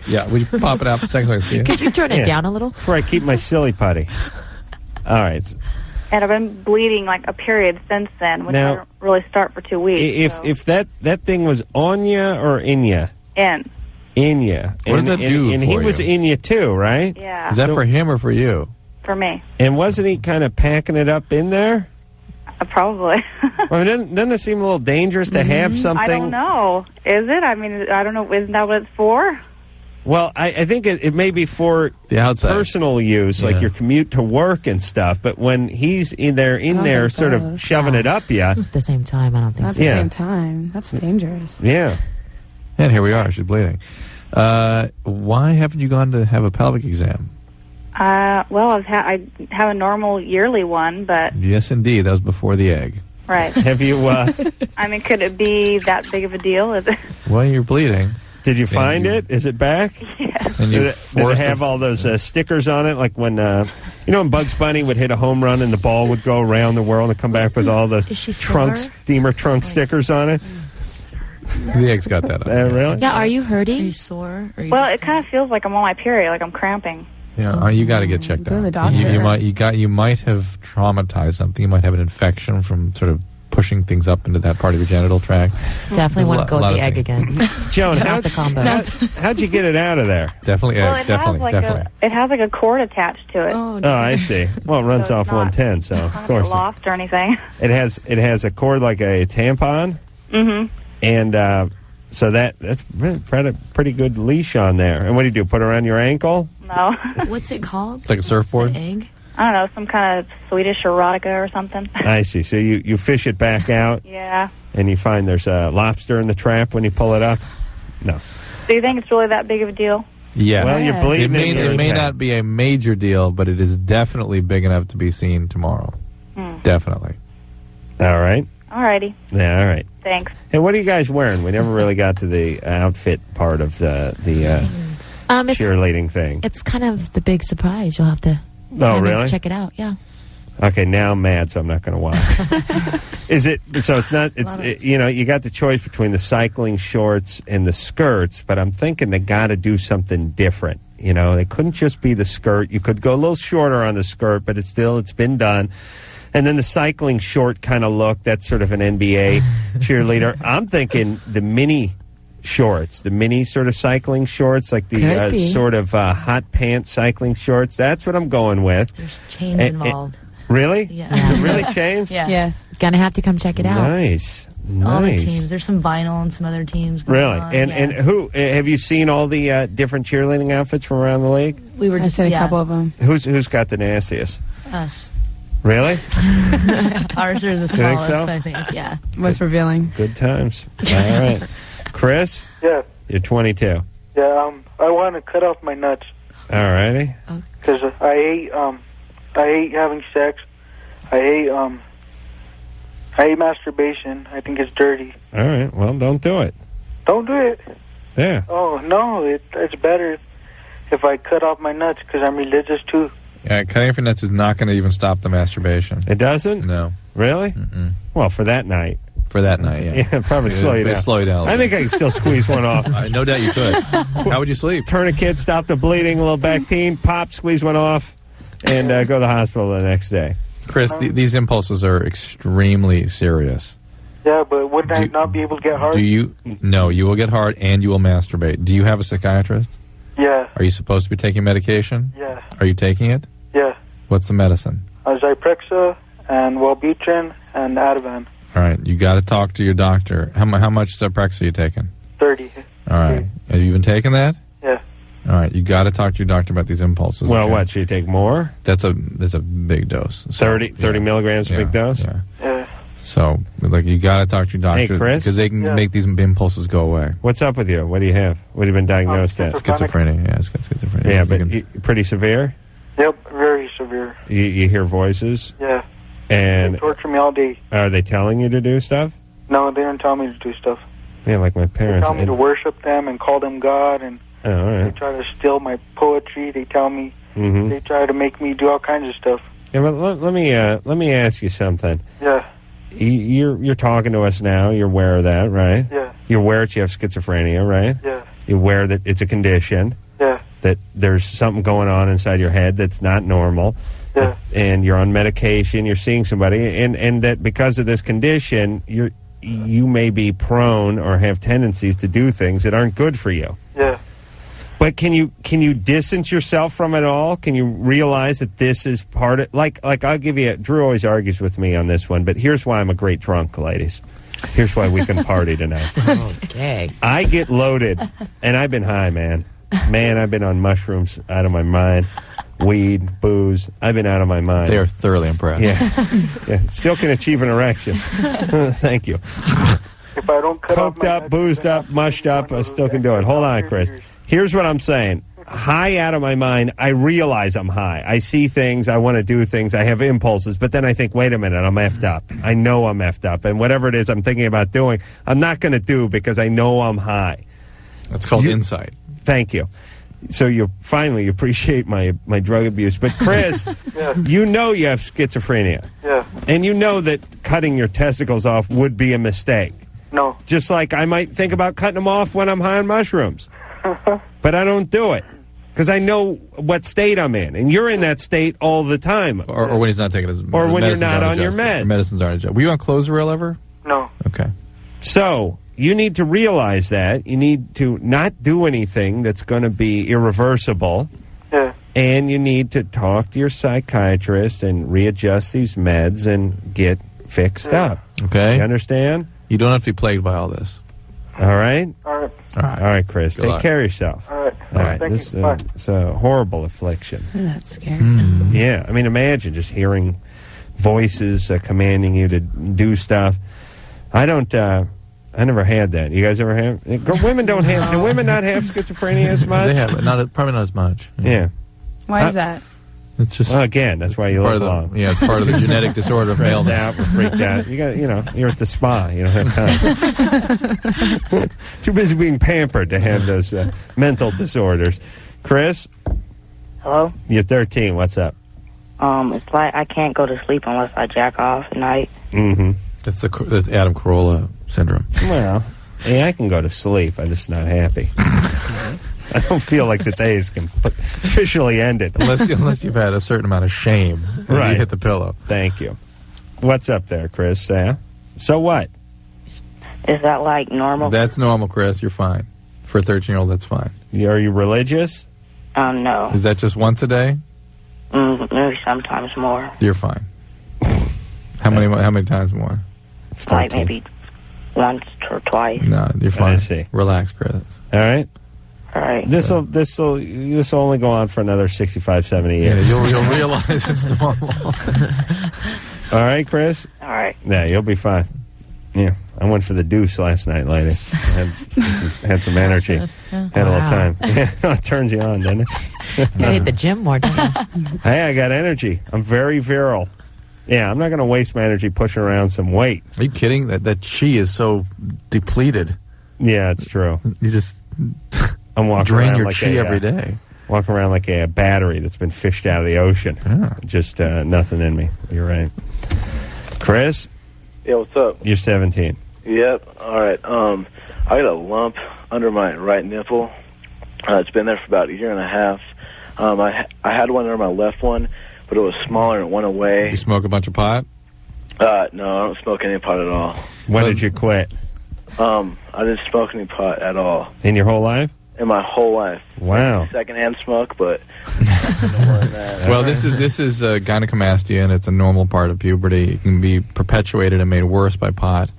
Speaker 3: Yeah, will you pop it out for a second? See it?
Speaker 5: Could you turn it down a little?
Speaker 2: Before I keep my silly putty. All right.
Speaker 15: And I've been bleeding like a period since then, which
Speaker 2: Now,
Speaker 15: didn't really start for 2 weeks.
Speaker 2: If that thing was on you or in you?
Speaker 15: In
Speaker 2: you.
Speaker 3: What does that do
Speaker 2: And
Speaker 3: for
Speaker 2: he
Speaker 3: you?
Speaker 2: was in you too, right?
Speaker 15: Yeah.
Speaker 3: Is that for him or for you?
Speaker 15: For me.
Speaker 2: And wasn't he kind of packing it up in there?
Speaker 15: Probably.
Speaker 2: Well, doesn't it seem a little dangerous to have something?
Speaker 15: I don't know. Is it? I mean, I don't know. Isn't that what it's for?
Speaker 2: Well, I think it may be for
Speaker 3: the outside
Speaker 2: personal use, like your commute to work and stuff. But when he's in there, sort of shoving it up,
Speaker 5: At the same time, I don't think
Speaker 4: Not at
Speaker 5: so.
Speaker 4: the same time. That's dangerous.
Speaker 2: Yeah.
Speaker 3: And here we are. She's bleeding. Why haven't you gone to have a pelvic exam?
Speaker 15: Well, I have a normal yearly one, but...
Speaker 3: Yes, indeed. That was before the egg.
Speaker 15: Right.
Speaker 2: Have you...
Speaker 15: I mean, could it be that big of a deal? Is it?
Speaker 3: Well, you're bleeding.
Speaker 2: Did you find it? Is it back?
Speaker 15: Yes.
Speaker 3: And
Speaker 2: Did it have all those stickers on it? Like when, when Bugs Bunny would hit a home run and the ball would go around the world and come back with all those steamer trunk stickers on it?
Speaker 3: The egg's got that on it.
Speaker 2: Really?
Speaker 5: Yeah, are you hurting?
Speaker 6: Are you sore?
Speaker 15: Well, it kind of feels like I'm on my period, like I'm cramping.
Speaker 3: Yeah, you got to get checked
Speaker 4: Go to
Speaker 3: out.
Speaker 4: the doctor.
Speaker 3: You might have traumatized something. You might have an infection from sort of pushing things up into that part of your genital tract.
Speaker 5: Definitely want to go with the egg again.
Speaker 2: Joan,
Speaker 5: Get out the combo.
Speaker 2: how'd you get it out of there?
Speaker 3: Definitely
Speaker 15: Well,
Speaker 3: egg. Definitely.
Speaker 15: it has like a cord attached to it.
Speaker 2: Oh, I see. Well, it runs
Speaker 15: So
Speaker 2: off
Speaker 15: it's not
Speaker 2: 110, so of course
Speaker 15: lost or anything.
Speaker 2: it has a cord like a tampon, and so that's really pretty good leash on there. And what do? Put it around your ankle?
Speaker 15: No.
Speaker 6: What's it called?
Speaker 3: Like a surfboard?
Speaker 6: The egg?
Speaker 15: I don't know, some kind of Swedish erotica or something.
Speaker 2: I see. So you fish it back out,
Speaker 15: Yeah.
Speaker 2: and you find there's a lobster in the trap when you pull it up? No.
Speaker 15: Do you think it's really that big of a deal?
Speaker 3: Yes.
Speaker 2: Well, you're bleeding.
Speaker 3: It may not be a major deal, but it is definitely big enough to be seen tomorrow. Definitely.
Speaker 2: All right.
Speaker 15: Alrighty.
Speaker 2: Yeah, all right.
Speaker 15: Thanks.
Speaker 2: Hey, what are you guys wearing? We never really got to the outfit part of the cheerleading thing.
Speaker 5: It's kind of the big surprise. You'll have to
Speaker 2: really?
Speaker 5: check it out. Yeah.
Speaker 2: Okay, now I'm mad, so I'm not going to watch. Is it? So it's not. It's you got the choice between the cycling shorts and the skirts, but I'm thinking they got to do something different. They couldn't just be the skirt. You could go a little shorter on the skirt, but it's been done. And then the cycling short kind of look, that's sort of an NBA cheerleader. I'm thinking the mini shorts, the mini sort of cycling shorts, like the sort of hot pants cycling shorts. That's what I'm going with.
Speaker 6: There's chains involved.
Speaker 2: Really?
Speaker 6: Yeah.
Speaker 2: Is it really chains?
Speaker 6: Yeah.
Speaker 5: Yes. Gonna have to come check it out.
Speaker 2: Nice.
Speaker 6: All the teams. There's some vinyl and some other teams going
Speaker 2: really?
Speaker 6: on.
Speaker 2: And who have you seen all the different cheerleading outfits from around the league?
Speaker 6: We were just
Speaker 4: a couple of them.
Speaker 2: Who's got the nastiest?
Speaker 6: Us.
Speaker 2: Really?
Speaker 6: Ours are the
Speaker 2: You think
Speaker 6: smallest,
Speaker 2: so?
Speaker 6: I think. Yeah.
Speaker 4: Most revealing.
Speaker 2: Good times. All right. Chris?
Speaker 16: Yeah.
Speaker 2: You're 22.
Speaker 16: Yeah, I want to cut off my nuts.
Speaker 2: All righty.
Speaker 16: Because I hate having sex. I hate masturbation. I think it's dirty.
Speaker 2: All right. Well, don't do it.
Speaker 16: Don't do it.
Speaker 2: Yeah.
Speaker 16: Oh, no. It's better if I cut off my nuts because I'm religious, too.
Speaker 3: Yeah, cutting off your nuts is not going to even stop the masturbation.
Speaker 2: It doesn't?
Speaker 3: No.
Speaker 2: Really?
Speaker 3: Mm-mm.
Speaker 2: Well, for that night.
Speaker 3: For that night, yeah.
Speaker 2: Yeah, probably slow you down.
Speaker 3: Slow you down.
Speaker 2: I think I can still squeeze one off.
Speaker 3: No doubt you could. How would you sleep?
Speaker 2: Tourniquet, stop the bleeding, a little Bactine, pop, squeeze one off, and go to the hospital the next day.
Speaker 3: Chris, these impulses are extremely serious.
Speaker 16: Yeah, but wouldn't I not be able to get hard?
Speaker 3: No, you will get hard and you will masturbate. Do you have a psychiatrist?
Speaker 16: Yeah.
Speaker 3: Are you supposed to be taking medication?
Speaker 16: Yeah.
Speaker 3: Are you taking it?
Speaker 16: Yeah.
Speaker 3: What's the medicine?
Speaker 16: Zyprexa and Wellbutrin and Ativan.
Speaker 3: All right, you got to talk to your doctor. How much Zyprexa are you taking?
Speaker 16: 30.
Speaker 3: All right. Have you been taking that?
Speaker 16: Yeah.
Speaker 3: All right, you got to talk to your doctor about these impulses.
Speaker 2: Well,
Speaker 3: okay?
Speaker 2: what, should you take more?
Speaker 3: That's a big dose. So,
Speaker 2: 30 milligrams a big dose?
Speaker 3: Yeah.
Speaker 16: Yeah.
Speaker 3: So, you got to talk to your doctor.
Speaker 2: Hey, Chris?
Speaker 3: Because they can make these impulses go away.
Speaker 2: What's up with you? What do you have? What have you been diagnosed as?
Speaker 3: Schizophrenia. Yeah, it's got schizophrenia.
Speaker 2: Yeah, but pretty severe?
Speaker 16: Yep, very severe.
Speaker 2: You hear voices?
Speaker 16: Yeah.
Speaker 2: And
Speaker 16: they torture me all day.
Speaker 2: Are they telling you to do stuff?
Speaker 16: No, they don't tell me to do stuff.
Speaker 2: Yeah, like my
Speaker 16: They
Speaker 2: parents.
Speaker 16: tell me to worship them and call them God, and
Speaker 2: all right.
Speaker 16: they try to steal my poetry. They tell me.
Speaker 2: Mm-hmm.
Speaker 16: They try to make me do all kinds of stuff.
Speaker 2: Yeah, but let me ask you something.
Speaker 16: Yeah.
Speaker 2: You're talking to us now. You're aware of that, right?
Speaker 16: Yeah.
Speaker 2: You're aware that you have schizophrenia, right?
Speaker 16: Yeah.
Speaker 2: You're aware that it's a condition.
Speaker 16: Yeah.
Speaker 2: That there's something going on inside your head that's not normal.
Speaker 16: Yeah.
Speaker 2: And you're on medication. You're seeing somebody, and that because of this condition, you may be prone or have tendencies to do things that aren't good for you.
Speaker 16: Yeah.
Speaker 2: But can you distance yourself from it all? Can you realize that this is part of like I'll give you Drew always argues with me on this one, but here's why I'm a great drunk, ladies. Here's why we can party tonight.
Speaker 5: Okay.
Speaker 2: I get loaded and I've been high, man. I've been on mushrooms out of my mind. Weed, booze. I've been out of my mind.
Speaker 3: They are thoroughly impressed.
Speaker 2: Yeah. Still can achieve an erection. Thank you.
Speaker 16: If I don't cut off
Speaker 2: Coked up, boozed up, mushed up, I still can do it. Hold on, Chris. Here's what I'm saying. High out of my mind, I realize I'm high. I see things, I want to do things, I have impulses, but then I think, wait a minute, I'm effed up. I know I'm effed up, and whatever it is I'm thinking about doing, I'm not going to do because I know I'm high.
Speaker 3: That's called insight.
Speaker 2: Thank you. So you finally appreciate my drug abuse. But Chris, you know you have schizophrenia.
Speaker 16: Yeah.
Speaker 2: And you know that cutting your testicles off would be a mistake.
Speaker 16: No.
Speaker 2: Just like I might think about cutting them off when I'm high on mushrooms. But I don't do it. Because I know what state I'm in. And you're in that state all the time.
Speaker 3: Or when he's not taking his
Speaker 2: Or when you're not on your meds.
Speaker 3: Medicines aren't adjusted. Were you on Clozaril ever?
Speaker 16: No.
Speaker 3: Okay.
Speaker 2: So you need to realize that. You need to not do anything that's going to be irreversible.
Speaker 16: Yeah.
Speaker 2: And you need to talk to your psychiatrist and readjust these meds and get fixed up.
Speaker 3: Okay.
Speaker 2: You understand?
Speaker 3: You don't have to be plagued by all this.
Speaker 2: All right?
Speaker 16: All right.
Speaker 3: All right.
Speaker 2: All right, Chris.
Speaker 3: Good
Speaker 2: Take
Speaker 3: luck.
Speaker 2: care of yourself.
Speaker 16: All right.
Speaker 2: All right.
Speaker 16: Thank
Speaker 2: This
Speaker 16: you. Bye.
Speaker 2: it's a horrible affliction.
Speaker 4: That's scary.
Speaker 2: Yeah. I mean, imagine just hearing voices commanding you to do stuff. I never had that. You guys ever have? Women don't have. Do women not have schizophrenia as much?
Speaker 3: They have it. Probably not as much.
Speaker 2: Yeah.
Speaker 4: Why is that?
Speaker 3: It's just
Speaker 2: well, again, that's why you live long.
Speaker 3: Yeah, it's part of the genetic disorder of
Speaker 2: Stressed
Speaker 3: maleness.
Speaker 2: out, freaked out. You got, you're at the spa. You don't have time. Too busy being pampered to have those mental disorders. Chris,
Speaker 16: Hello.
Speaker 2: you're 13. What's up?
Speaker 17: It's like I can't go to sleep unless I jack off at night.
Speaker 2: Mm-hmm.
Speaker 3: That's the Adam Carolla syndrome.
Speaker 2: Well, yeah, I can go to sleep. I'm just not happy. I don't feel like the day is officially ended.
Speaker 3: Unless you've had a certain amount of shame as you hit the pillow.
Speaker 2: Thank you. What's up there, Chris? So what?
Speaker 17: Is that like normal?
Speaker 3: That's normal, Chris. You're fine. For a 13-year-old, that's fine.
Speaker 2: Are you religious?
Speaker 17: No.
Speaker 3: Is that just once a day?
Speaker 17: Maybe sometimes more.
Speaker 3: You're fine. How many times more?
Speaker 17: Like maybe once or twice.
Speaker 3: No, you're fine.
Speaker 2: I see.
Speaker 3: Relax, Chris.
Speaker 2: All right.
Speaker 17: All right.
Speaker 2: This'll only go on for another 65, 70 years.
Speaker 3: Yeah, you'll realize it's normal.
Speaker 2: All right, Chris?
Speaker 17: All right.
Speaker 2: Yeah, you'll be fine. Yeah, I went for the deuce last night, lady. Had some energy. Had a little time. Yeah, it turns you on, doesn't it?
Speaker 5: Gotta hit the gym more, don't you?
Speaker 2: Hey, I got energy. I'm very virile. Yeah, I'm not going to waste my energy pushing around some weight.
Speaker 3: Are you kidding? That chi is so depleted.
Speaker 2: Yeah, it's true.
Speaker 3: You just
Speaker 2: I'm walking
Speaker 3: drain
Speaker 2: around
Speaker 3: your
Speaker 2: like
Speaker 3: chi every day.
Speaker 2: Walking around like a battery that's been fished out of the ocean.
Speaker 3: Yeah.
Speaker 2: Just nothing in me. You're right. Chris?
Speaker 18: Yeah, what's up?
Speaker 2: You're 17.
Speaker 18: Yep. All right. I got a lump under my right nipple. It's been there for about a year and a half. I had one under my left one, but it was smaller and it went away.
Speaker 3: You smoke a bunch of pot?
Speaker 18: No, I don't smoke any pot at all.
Speaker 2: When did you quit?
Speaker 18: I didn't smoke any pot at all.
Speaker 2: In your whole life?
Speaker 18: In my whole life.
Speaker 2: Wow.
Speaker 18: Secondhand smoke, but
Speaker 3: Well, this is gynecomastia, and it's a normal part of puberty. It can be perpetuated and made worse by pot,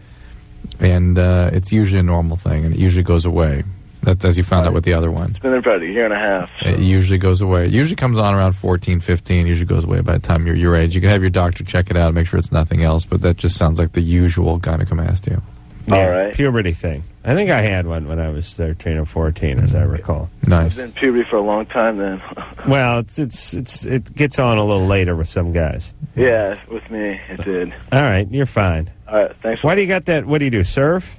Speaker 3: and it's usually a normal thing, and it usually goes away. That's as you found out with the other one.
Speaker 18: it's been there for about a year and a half.
Speaker 3: It usually goes away. It usually comes on around 14, 15. Usually goes away by the time you're your age. You can have your doctor check it out and make sure it's nothing else, but that just sounds like the usual gynecomastia.
Speaker 2: Yeah,
Speaker 18: All right.
Speaker 2: Puberty thing. I think I had one when I was 13 or 14, as I recall.
Speaker 3: Nice.
Speaker 18: I've been puberty for a long time then.
Speaker 2: Well, it gets on a little later with some guys.
Speaker 18: Yeah, with me, it did.
Speaker 2: All right, you're fine.
Speaker 18: All right, thanks.
Speaker 2: Why do you got that? What do you do? Surf?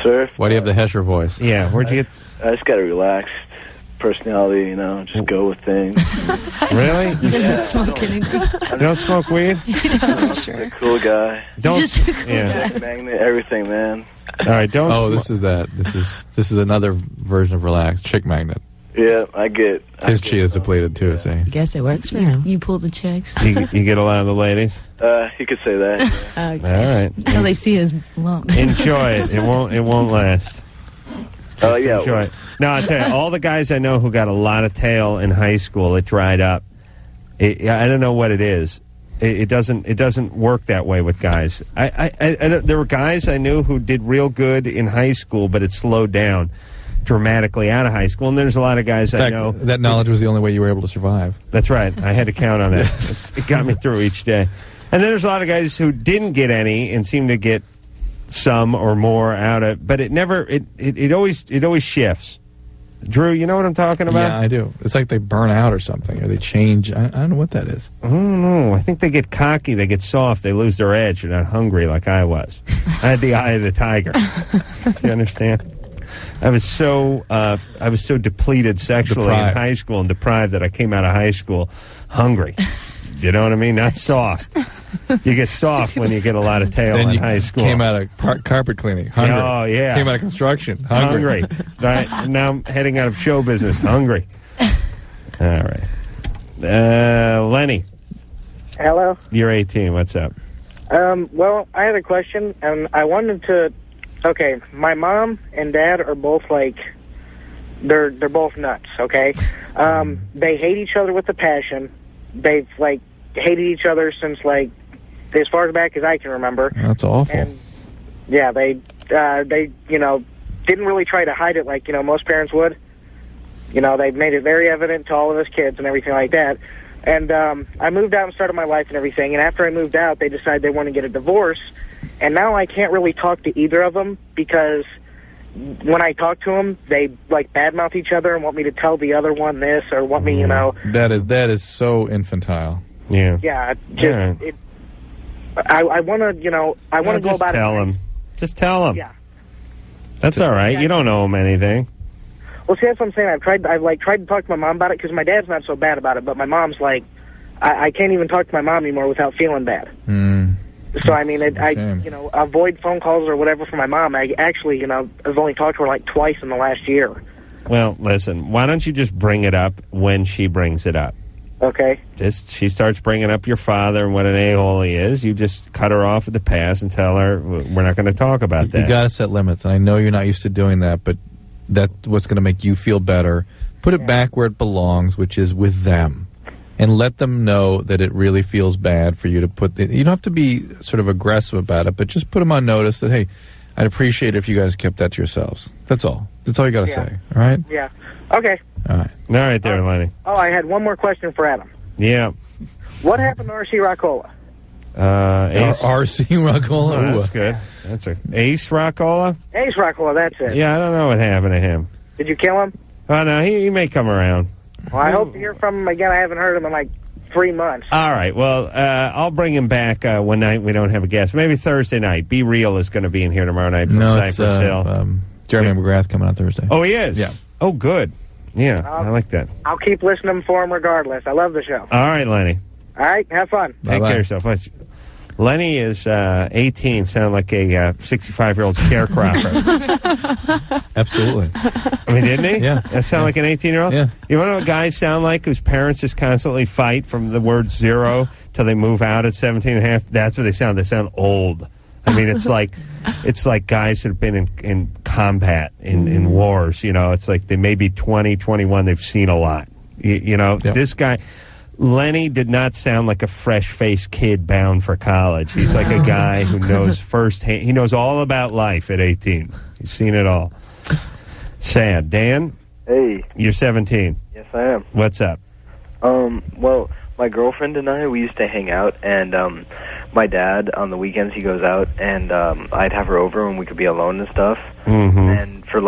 Speaker 18: Surf?
Speaker 3: Why do you have the Hesher voice?
Speaker 2: Yeah, where'd you get?
Speaker 18: I just got a relaxed personality, just go with things.
Speaker 2: Really?
Speaker 4: He doesn't smoke anything.
Speaker 2: You don't smoke weed?
Speaker 18: I'm a cool guy.
Speaker 2: Don't. Yeah.
Speaker 18: Magnet, everything, man.
Speaker 2: All right, don't.
Speaker 3: Oh, this is that. This is another version of relaxed. Chick magnet.
Speaker 18: Yeah, I get.
Speaker 3: His chi is depleted too. See.
Speaker 5: Guess it works for him.
Speaker 6: You pull the chicks.
Speaker 2: You get a lot of the ladies.
Speaker 18: You could say that. Yeah.
Speaker 6: Okay.
Speaker 2: All right.
Speaker 6: Until they see his lump.
Speaker 2: Enjoy it. It won't last.
Speaker 18: Oh
Speaker 2: Just
Speaker 18: yeah.
Speaker 2: enjoy it. No, I tell you, all the guys I know who got a lot of tail in high school, it dried up. I don't know what it is. It doesn't work that way with guys. There were guys I knew who did real good in high school, but it slowed down dramatically out of high school. And there's a lot of guys
Speaker 3: In fact,
Speaker 2: I know.
Speaker 3: that knowledge was the only way you were able to survive.
Speaker 2: That's right. I had to count on that. It got me through each day. And then there's a lot of guys who didn't get any and seem to get some or more out of, but it always shifts. Drew, you know what I'm talking about?
Speaker 3: Yeah, I do. It's like they burn out or something, or they change. I don't know what that is.
Speaker 2: I don't know. I think they get cocky, they get soft, they lose their edge. They're not hungry like I was. I had the eye of the tiger. You understand? I was so depleted sexually in high school and deprived that I came out of high school hungry. You know what I mean? Not soft. You get soft when you get a lot of tail in high school.
Speaker 3: Came out of carpet cleaning. Hungry.
Speaker 2: Oh, yeah.
Speaker 3: Came out of construction. Hungry.
Speaker 2: Right. Now I'm heading out of show business. Hungry. All right. Lenny.
Speaker 19: Hello.
Speaker 2: You're 18. What's up?
Speaker 19: Well, I had a question, and I wanted to... Okay, my mom and dad are both, they're both nuts, okay? They hate each other with a passion. They've, hated each other since, as far back as I can remember.
Speaker 3: That's awful.
Speaker 19: And, yeah, they didn't really try to hide it like, most parents would. They made it very evident to all of us kids and everything like that. And I moved out and started my life and everything. And after I moved out, they decided they want to get a divorce. And now I can't really talk to either of them because when I talk to them, they badmouth each other and want me to tell the other one this or want me,
Speaker 3: That is so infantile.
Speaker 2: Yeah.
Speaker 19: Yeah. I want to, I want to go about it.
Speaker 2: Just tell them.
Speaker 19: Yeah.
Speaker 2: That's all right. You don't owe them anything.
Speaker 19: Well, see, that's what I'm saying. I've tried to talk to my mom about it because my dad's not so bad about it, but my mom's I can't even talk to my mom anymore without feeling bad. So, I mean, avoid phone calls or whatever from my mom. I actually, I've only talked to her like twice in the last year.
Speaker 2: Well, listen, why don't you just bring it up when she brings it up?
Speaker 19: Okay.
Speaker 2: She starts bringing up your father and what an a-hole he is. You just cut her off at the pass and tell her we're not going to talk about that.
Speaker 3: You got to set limits, and I know you're not used to doing that, but that's what's going to make you feel better. Put it back where it belongs, which is with them, and let them know that it really feels bad for you to put. You don't have to be sort of aggressive about it, but just put them on notice that, hey, I'd appreciate it if you guys kept that to yourselves. That's all. That's all you got to say. All right?
Speaker 19: Yeah. Okay.
Speaker 2: All right there, Lenny.
Speaker 19: Oh, I had one more question for Adam.
Speaker 2: Yeah.
Speaker 19: What happened to R.C. Rockola?
Speaker 2: Ace.
Speaker 3: R.C. Rockola?
Speaker 2: Oh, that's good. That's a Ace Rockola?
Speaker 19: Ace Rockola, that's it.
Speaker 2: Yeah, I don't know what happened to him.
Speaker 19: Did you kill him?
Speaker 2: Oh, no, he may come around.
Speaker 19: Well, I hope to hear from him again. I haven't heard him in like 3 months.
Speaker 2: All right. Well, I'll bring him back one night we don't have a guest. Maybe Thursday night. Be Real is going to be in here tomorrow night from Cypress Hill.
Speaker 3: Jeremy McGrath coming on Thursday.
Speaker 2: Oh, he is?
Speaker 3: Yeah.
Speaker 2: Oh, good. Yeah, I like that.
Speaker 19: I'll keep listening for him regardless. I love the show.
Speaker 2: All right, Lenny.
Speaker 19: All right, have fun.
Speaker 2: Take care of yourself. Lenny is 18, sound like a 65-year-old sharecropper.
Speaker 3: Absolutely.
Speaker 2: I mean, didn't he?
Speaker 3: Yeah.
Speaker 2: That sound like an 18-year-old?
Speaker 3: Yeah.
Speaker 2: You want to know what guys sound like whose parents just constantly fight from the word zero till they move out at 17 and a half? That's what they sound. They sound old. I mean, it's like guys that have been in combat, in wars. It's like they may be 20, 21. They've seen a lot. This guy, Lenny, did not sound like a fresh-faced kid bound for college. He's like a guy who knows firsthand. He knows all about life at 18. He's seen it all. Sad. Dan?
Speaker 18: Hey.
Speaker 2: You're 17.
Speaker 18: Yes, I am.
Speaker 2: What's up?
Speaker 18: Well, my girlfriend and I, we used to hang out, and my dad, on the weekends, he goes out, and I'd have her over, and we could be alone and stuff.
Speaker 2: Mm-hmm.
Speaker 18: And for,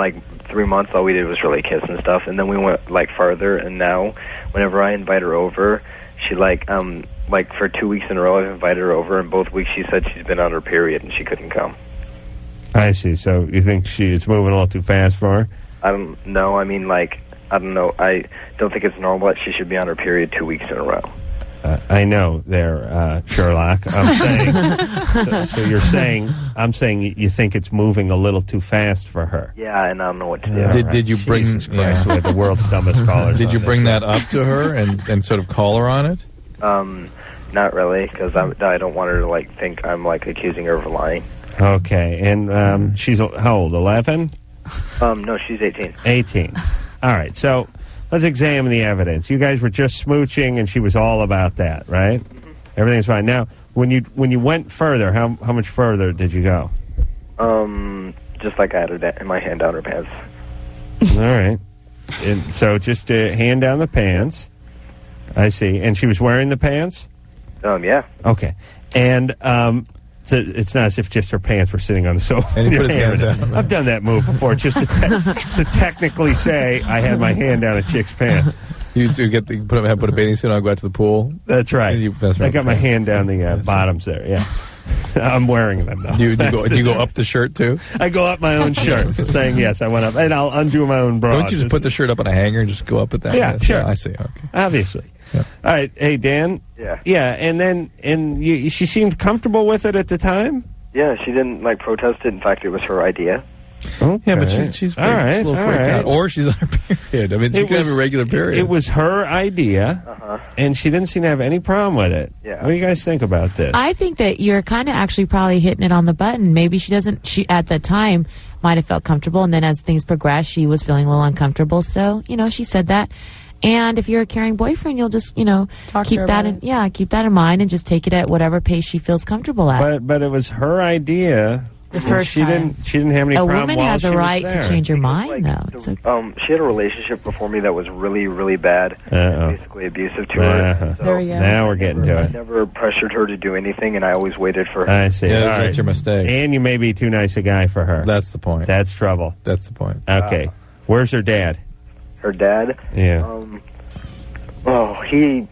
Speaker 18: 3 months, all we did was really kiss and stuff, and then we went, farther, and now, whenever I invite her over, she, for 2 weeks in a row, I've invited her over, and both weeks she said she's been on her period, and she couldn't come.
Speaker 2: I see. So you think it's moving a little too fast for her?
Speaker 18: I don't know. I mean, I don't know. I don't think it's normal that she should be on her period 2 weeks in a row.
Speaker 2: I know there, Sherlock. I'm saying. so you're saying, I'm saying you think it's moving a little too fast for her.
Speaker 18: Yeah, and I don't know what to do.
Speaker 3: Did you bring...
Speaker 2: Jesus Christ, we're the world's dumbest callers.
Speaker 3: Did you bring that up to her and sort of call her on it?
Speaker 18: Not really, because I don't want her to think I'm accusing her of lying.
Speaker 2: Okay, and she's how old? 11?
Speaker 18: No, she's 18.
Speaker 2: 18. All right, so let's examine the evidence. You guys were just smooching, and she was all about that, right? Mm-hmm. Everything's fine. Now, when you went further, how much further did you go?
Speaker 18: Just like I had my hand down her pants.
Speaker 2: All right. And so just hand down the pants. I see. And she was wearing the pants?
Speaker 18: Yeah.
Speaker 2: Okay. And so it's not as if just her pants were sitting on the sofa.
Speaker 3: And he put his hands down.
Speaker 2: I've done that move before, just to technically say I had my hand down a chick's pants.
Speaker 3: You put a bathing suit on, go out to the pool.
Speaker 2: That's right. I got my hand down the bottoms there. Yeah, I'm wearing them though.
Speaker 3: Do you go up the shirt too?
Speaker 2: I go up my own shirt, saying yes, I went up, and I'll undo my own bra.
Speaker 3: Don't you just put the shirt up on a hanger and just go up at that?
Speaker 2: Yeah, sure.
Speaker 3: I see. Okay,
Speaker 2: obviously.
Speaker 3: Yeah.
Speaker 2: All right, hey Dan.
Speaker 18: Yeah.
Speaker 2: Yeah, and she seemed comfortable with it at the time.
Speaker 18: Yeah, she didn't protest it. In fact, it was her idea.
Speaker 2: Okay.
Speaker 3: Yeah, but she's
Speaker 2: all right,
Speaker 3: a little freaked out. Or she's on her period. I mean, she could have a regular period.
Speaker 2: It was her idea, and she didn't seem to have any problem with it.
Speaker 18: Yeah.
Speaker 2: What do you guys think about this?
Speaker 5: I think that you're kind of actually probably hitting it on the button. Maybe she at that time might have felt comfortable, and then as things progressed, she was feeling a little uncomfortable. So, she said that. And if you're a caring boyfriend, you'll just, keep that in mind and just take it at whatever pace she feels comfortable at.
Speaker 2: But it was her idea.
Speaker 5: The first
Speaker 2: she
Speaker 5: time.
Speaker 2: didn't have any problem.
Speaker 5: A woman has a right to change her mind, though.
Speaker 18: She had a relationship before me that was really, really bad. Basically abusive to her.
Speaker 5: There we go.
Speaker 2: Now we're getting to it.
Speaker 18: I never pressured her to do anything, and I always waited for her.
Speaker 2: I see.
Speaker 3: Yeah,
Speaker 2: All
Speaker 3: that's
Speaker 2: right.
Speaker 3: your mistake.
Speaker 2: And you may be too nice a guy for her.
Speaker 3: That's the point.
Speaker 2: That's trouble.
Speaker 3: That's the point.
Speaker 2: Okay. Where's her dad?
Speaker 18: Her dad?
Speaker 2: Yeah.
Speaker 18: He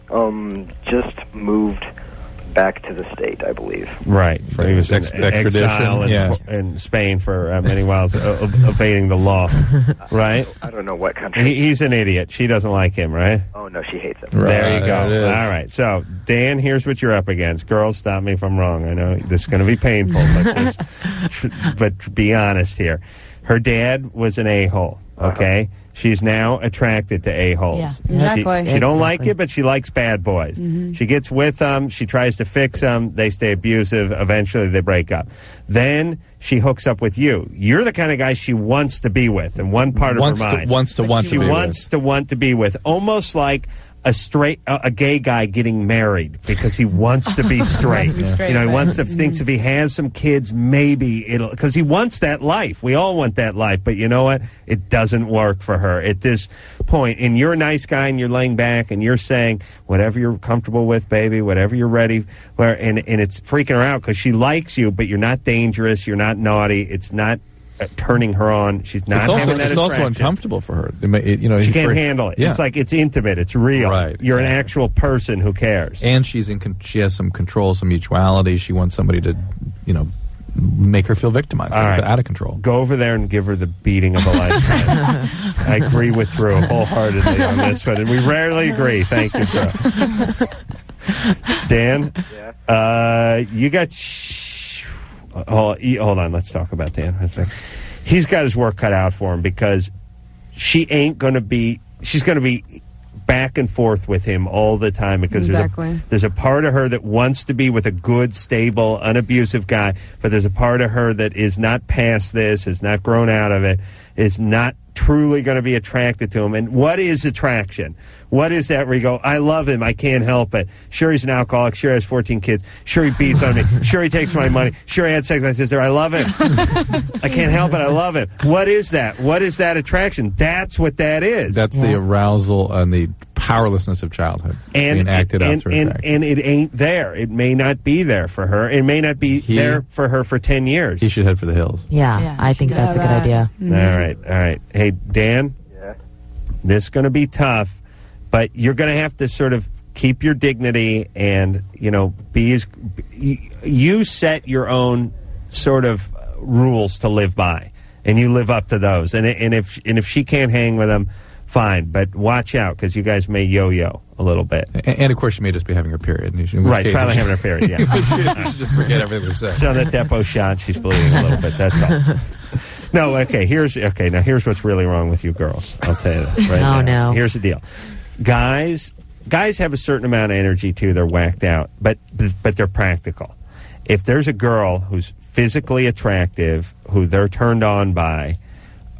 Speaker 18: just moved back to the state, I believe.
Speaker 2: Right. He was in exile in Spain for many whiles, evading the law. Right?
Speaker 18: I don't know what country.
Speaker 2: He's an idiot. She doesn't like him, right?
Speaker 18: Oh, no, she hates him.
Speaker 2: There you go. All right. So, Dan, here's what you're up against. Girls, stop me if I'm wrong. I know this is going to be painful, but be honest here. Her dad was an a-hole, okay? She's now attracted to a-holes.
Speaker 4: Yeah, exactly.
Speaker 2: She don't like it, but she likes bad boys.
Speaker 4: Mm-hmm.
Speaker 2: She gets with them. She tries to fix them. They stay abusive. Eventually, they break up. Then she hooks up with you. You're the kind of guy she wants to be with in one part of her mind. She wants to want to be with. Almost like a gay guy getting married because he wants to be straight. He wants to thinks if he has some kids, maybe it'll, because he wants that life. We all want that life, but you know what? It doesn't work for her at this point. And you're a nice guy, and you're laying back, and you're saying whatever you're comfortable with, baby, whatever you're ready. And it's freaking her out because she likes you, but you're not dangerous, you're not naughty. It's not turning her on. She's not having that
Speaker 3: It's also uncomfortable for her.
Speaker 2: She can't handle it. Yeah. It's like it's intimate. It's real.
Speaker 3: Right.
Speaker 2: You're an actual person who cares.
Speaker 3: And she has some control, some mutuality. She wants somebody to, make her feel victimized, out of control.
Speaker 2: Go over there and give her the beating of a lifetime. I agree with Drew wholeheartedly on this one. And we rarely agree. Thank you, Drew. Dan?
Speaker 18: Yeah?
Speaker 2: You got... hold on, let's talk about Dan. He's got his work cut out for him because she's going to be back and forth with him all the time because there's a part of her that wants to be with a good, stable, unabusive guy, but there's a part of her that is not past this, has not grown out of it, is not truly going to be attracted to him. And what is attraction? What is that where you go, I love him, I can't help it. Sure, he's an alcoholic. Sure, he has 14 kids. Sure, he beats on me. Sure, he takes my money. Sure, he had sex with my sister. I love him. I can't help it. I love him. What is that? What is that attraction? That's what that is.
Speaker 3: That's the arousal and the powerlessness of childhood being acted out through attraction.
Speaker 2: And it ain't there. It may not be there for her. It may not be there for her for 10 years.
Speaker 3: He should head for the hills.
Speaker 5: Yeah, I think that's a good idea.
Speaker 2: Mm-hmm. All right. Hey, Dan?
Speaker 18: Yeah?
Speaker 2: This is going to be tough, but you're going to have to sort of keep your dignity and, you set your own sort of rules to live by, and you live up to those. And if she can't hang with them, fine, but watch out because you guys may yo-yo a little bit.
Speaker 3: And of course, she may just be having her period.
Speaker 2: Right, probably having her period, yeah.
Speaker 3: You should just forget everything we said.
Speaker 2: So that Depo shot, she's bleeding a little bit, that's all. No, okay, here's what's really wrong with you girls. I'll tell you that right now.
Speaker 5: No.
Speaker 2: Here's the deal. Guys have a certain amount of energy, too. They're whacked out, but they're practical. If there's a girl who's physically attractive, who they're turned on by,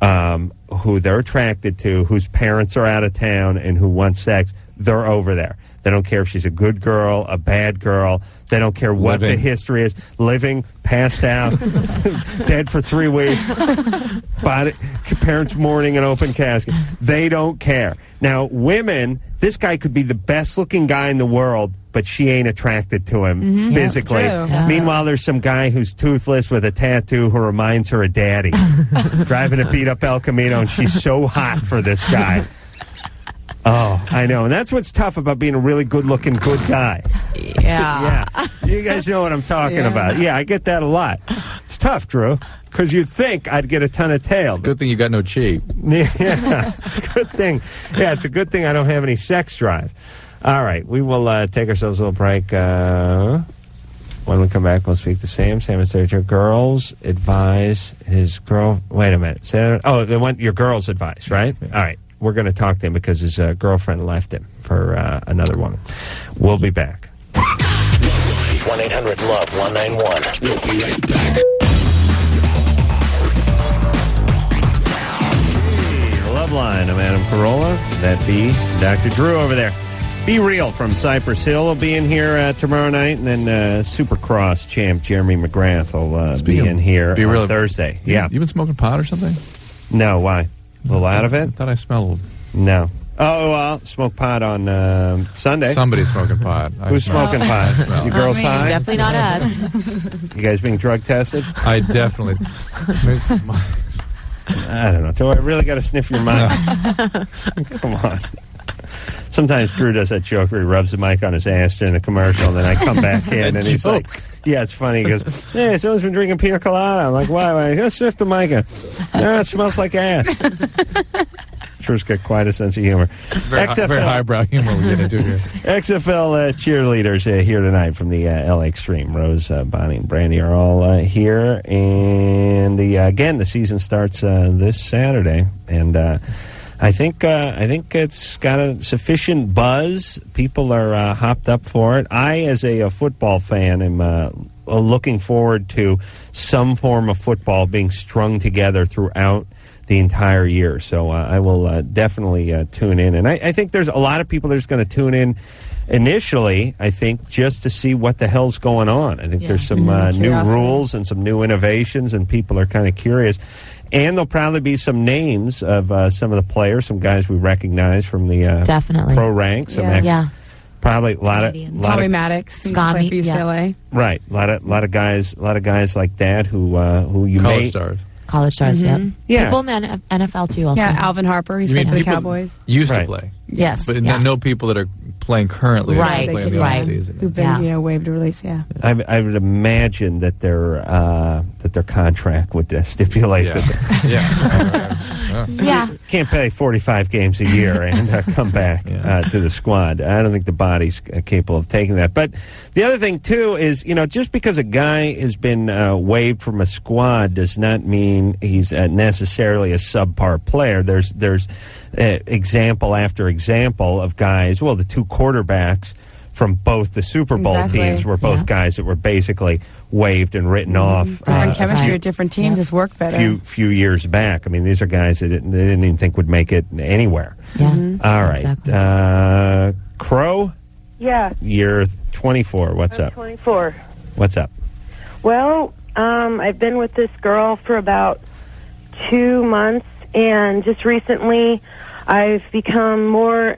Speaker 2: who they're attracted to, whose parents are out of town, and who wants sex, they're over there. They don't care if she's a good girl, a bad girl. They don't care what the history is. Living, passed out, dead for 3 weeks, parents mourning an open casket. They don't care. Now, women, this guy could be the best-looking guy in the world, but she ain't attracted to him physically.
Speaker 4: Yeah.
Speaker 2: Meanwhile, there's some guy who's toothless with a tattoo who reminds her of daddy. Driving a beat-up El Camino, and she's so hot for this guy. Oh, I know. And that's what's tough about being a really good-looking, good guy.
Speaker 5: Yeah.
Speaker 2: You guys know what I'm talking about. Yeah, I get that a lot. It's tough, Drew, because you'd think I'd get a ton of tail.
Speaker 3: Good thing you got no chi.
Speaker 2: Yeah, it's a good thing. Yeah, it's a good thing I don't have any sex drive. All right, we will take ourselves a little break. When we come back, we'll speak to Sam. Sam is there. Your girls advise his girl. Wait a minute. They want your girls' advice, right? Yeah. All right. We're going to talk to him because his girlfriend left him for another woman. We'll be back.
Speaker 12: 1-800-LOVE-191. We'll be right back.
Speaker 2: Loveline. I'm Adam Carolla. That be Dr. Drew over there. Be Real from Cypress Hill will be in here tomorrow night, and then Supercross champ Jeremy McGrath will be in here on Thursday. Yeah.
Speaker 3: You been smoking pot or something?
Speaker 2: No, why? A little out of it?
Speaker 3: I thought I smelled.
Speaker 2: No. Oh, well, smoke pot on Sunday.
Speaker 3: Somebody's smoking pot.
Speaker 2: Who's smoking pot? You girls high?
Speaker 5: It's definitely not us.
Speaker 2: You guys being drug tested?
Speaker 3: I definitely.
Speaker 2: I don't know. Do I really got to sniff your mind? Come on. Sometimes Drew does that joke where he rubs the mic on his ass during the commercial, and then I come back in, and he's like, yeah, it's funny. He goes, hey, someone's been drinking pina colada. I'm like, why? Let's sniff the mic. No, it smells like ass. Drew's got quite a sense of humor.
Speaker 3: Very highbrow humor we get into here.
Speaker 2: XFL cheerleaders here tonight from the LA Extreme. Rose, Bonnie, and Brandi are all here. And again, the season starts this Saturday. And I think it's got a sufficient buzz. People are hopped up for it. I, as a football fan, am looking forward to some form of football being strung together throughout the entire year. So I will definitely tune in. And I think there's a lot of people that's going to tune in initially, I think, just to see what the hell's going on. I think there's some new rules and some new innovations, and people are kind of curious. And there'll probably be some names of some of the players, some guys we recognize from the
Speaker 5: definitely
Speaker 2: pro ranks. Probably a lot of
Speaker 4: Tommy Maddox, Scotty for UCLA.
Speaker 2: Right, a lot of guys like that who you
Speaker 3: college
Speaker 2: may
Speaker 3: stars.
Speaker 5: College stars,
Speaker 4: Mm-hmm.
Speaker 2: Yeah.
Speaker 5: People in the NFL, too, also.
Speaker 4: Yeah, Alvin Harper, he's playing for the Cowboys.
Speaker 3: Used to play.
Speaker 5: Yes.
Speaker 3: But no people that are playing currently.
Speaker 5: Right,
Speaker 3: Playing the offseason.
Speaker 4: Who've been, waived to release,
Speaker 2: I would imagine that their contract would stipulate that can't play 45 games a year and come back to the squad. I don't think the body's capable of taking that. But the other thing, too, is, just because a guy has been waived from a squad does not mean he's necessarily a subpar player. There's example after example of guys, the two quarterbacks from both the Super Bowl teams were both guys that were basically waived and written off.
Speaker 4: Different chemistry at different teams has worked better.
Speaker 2: Few years back. I mean, these are guys that they didn't even think would make it anywhere.
Speaker 5: Yeah.
Speaker 2: All right.
Speaker 5: Exactly.
Speaker 2: Crow?
Speaker 20: Yeah.
Speaker 2: You're 24. What's up?
Speaker 20: 24.
Speaker 2: What's up?
Speaker 20: Well, I've been with this girl for about 2 months, and just recently I've become more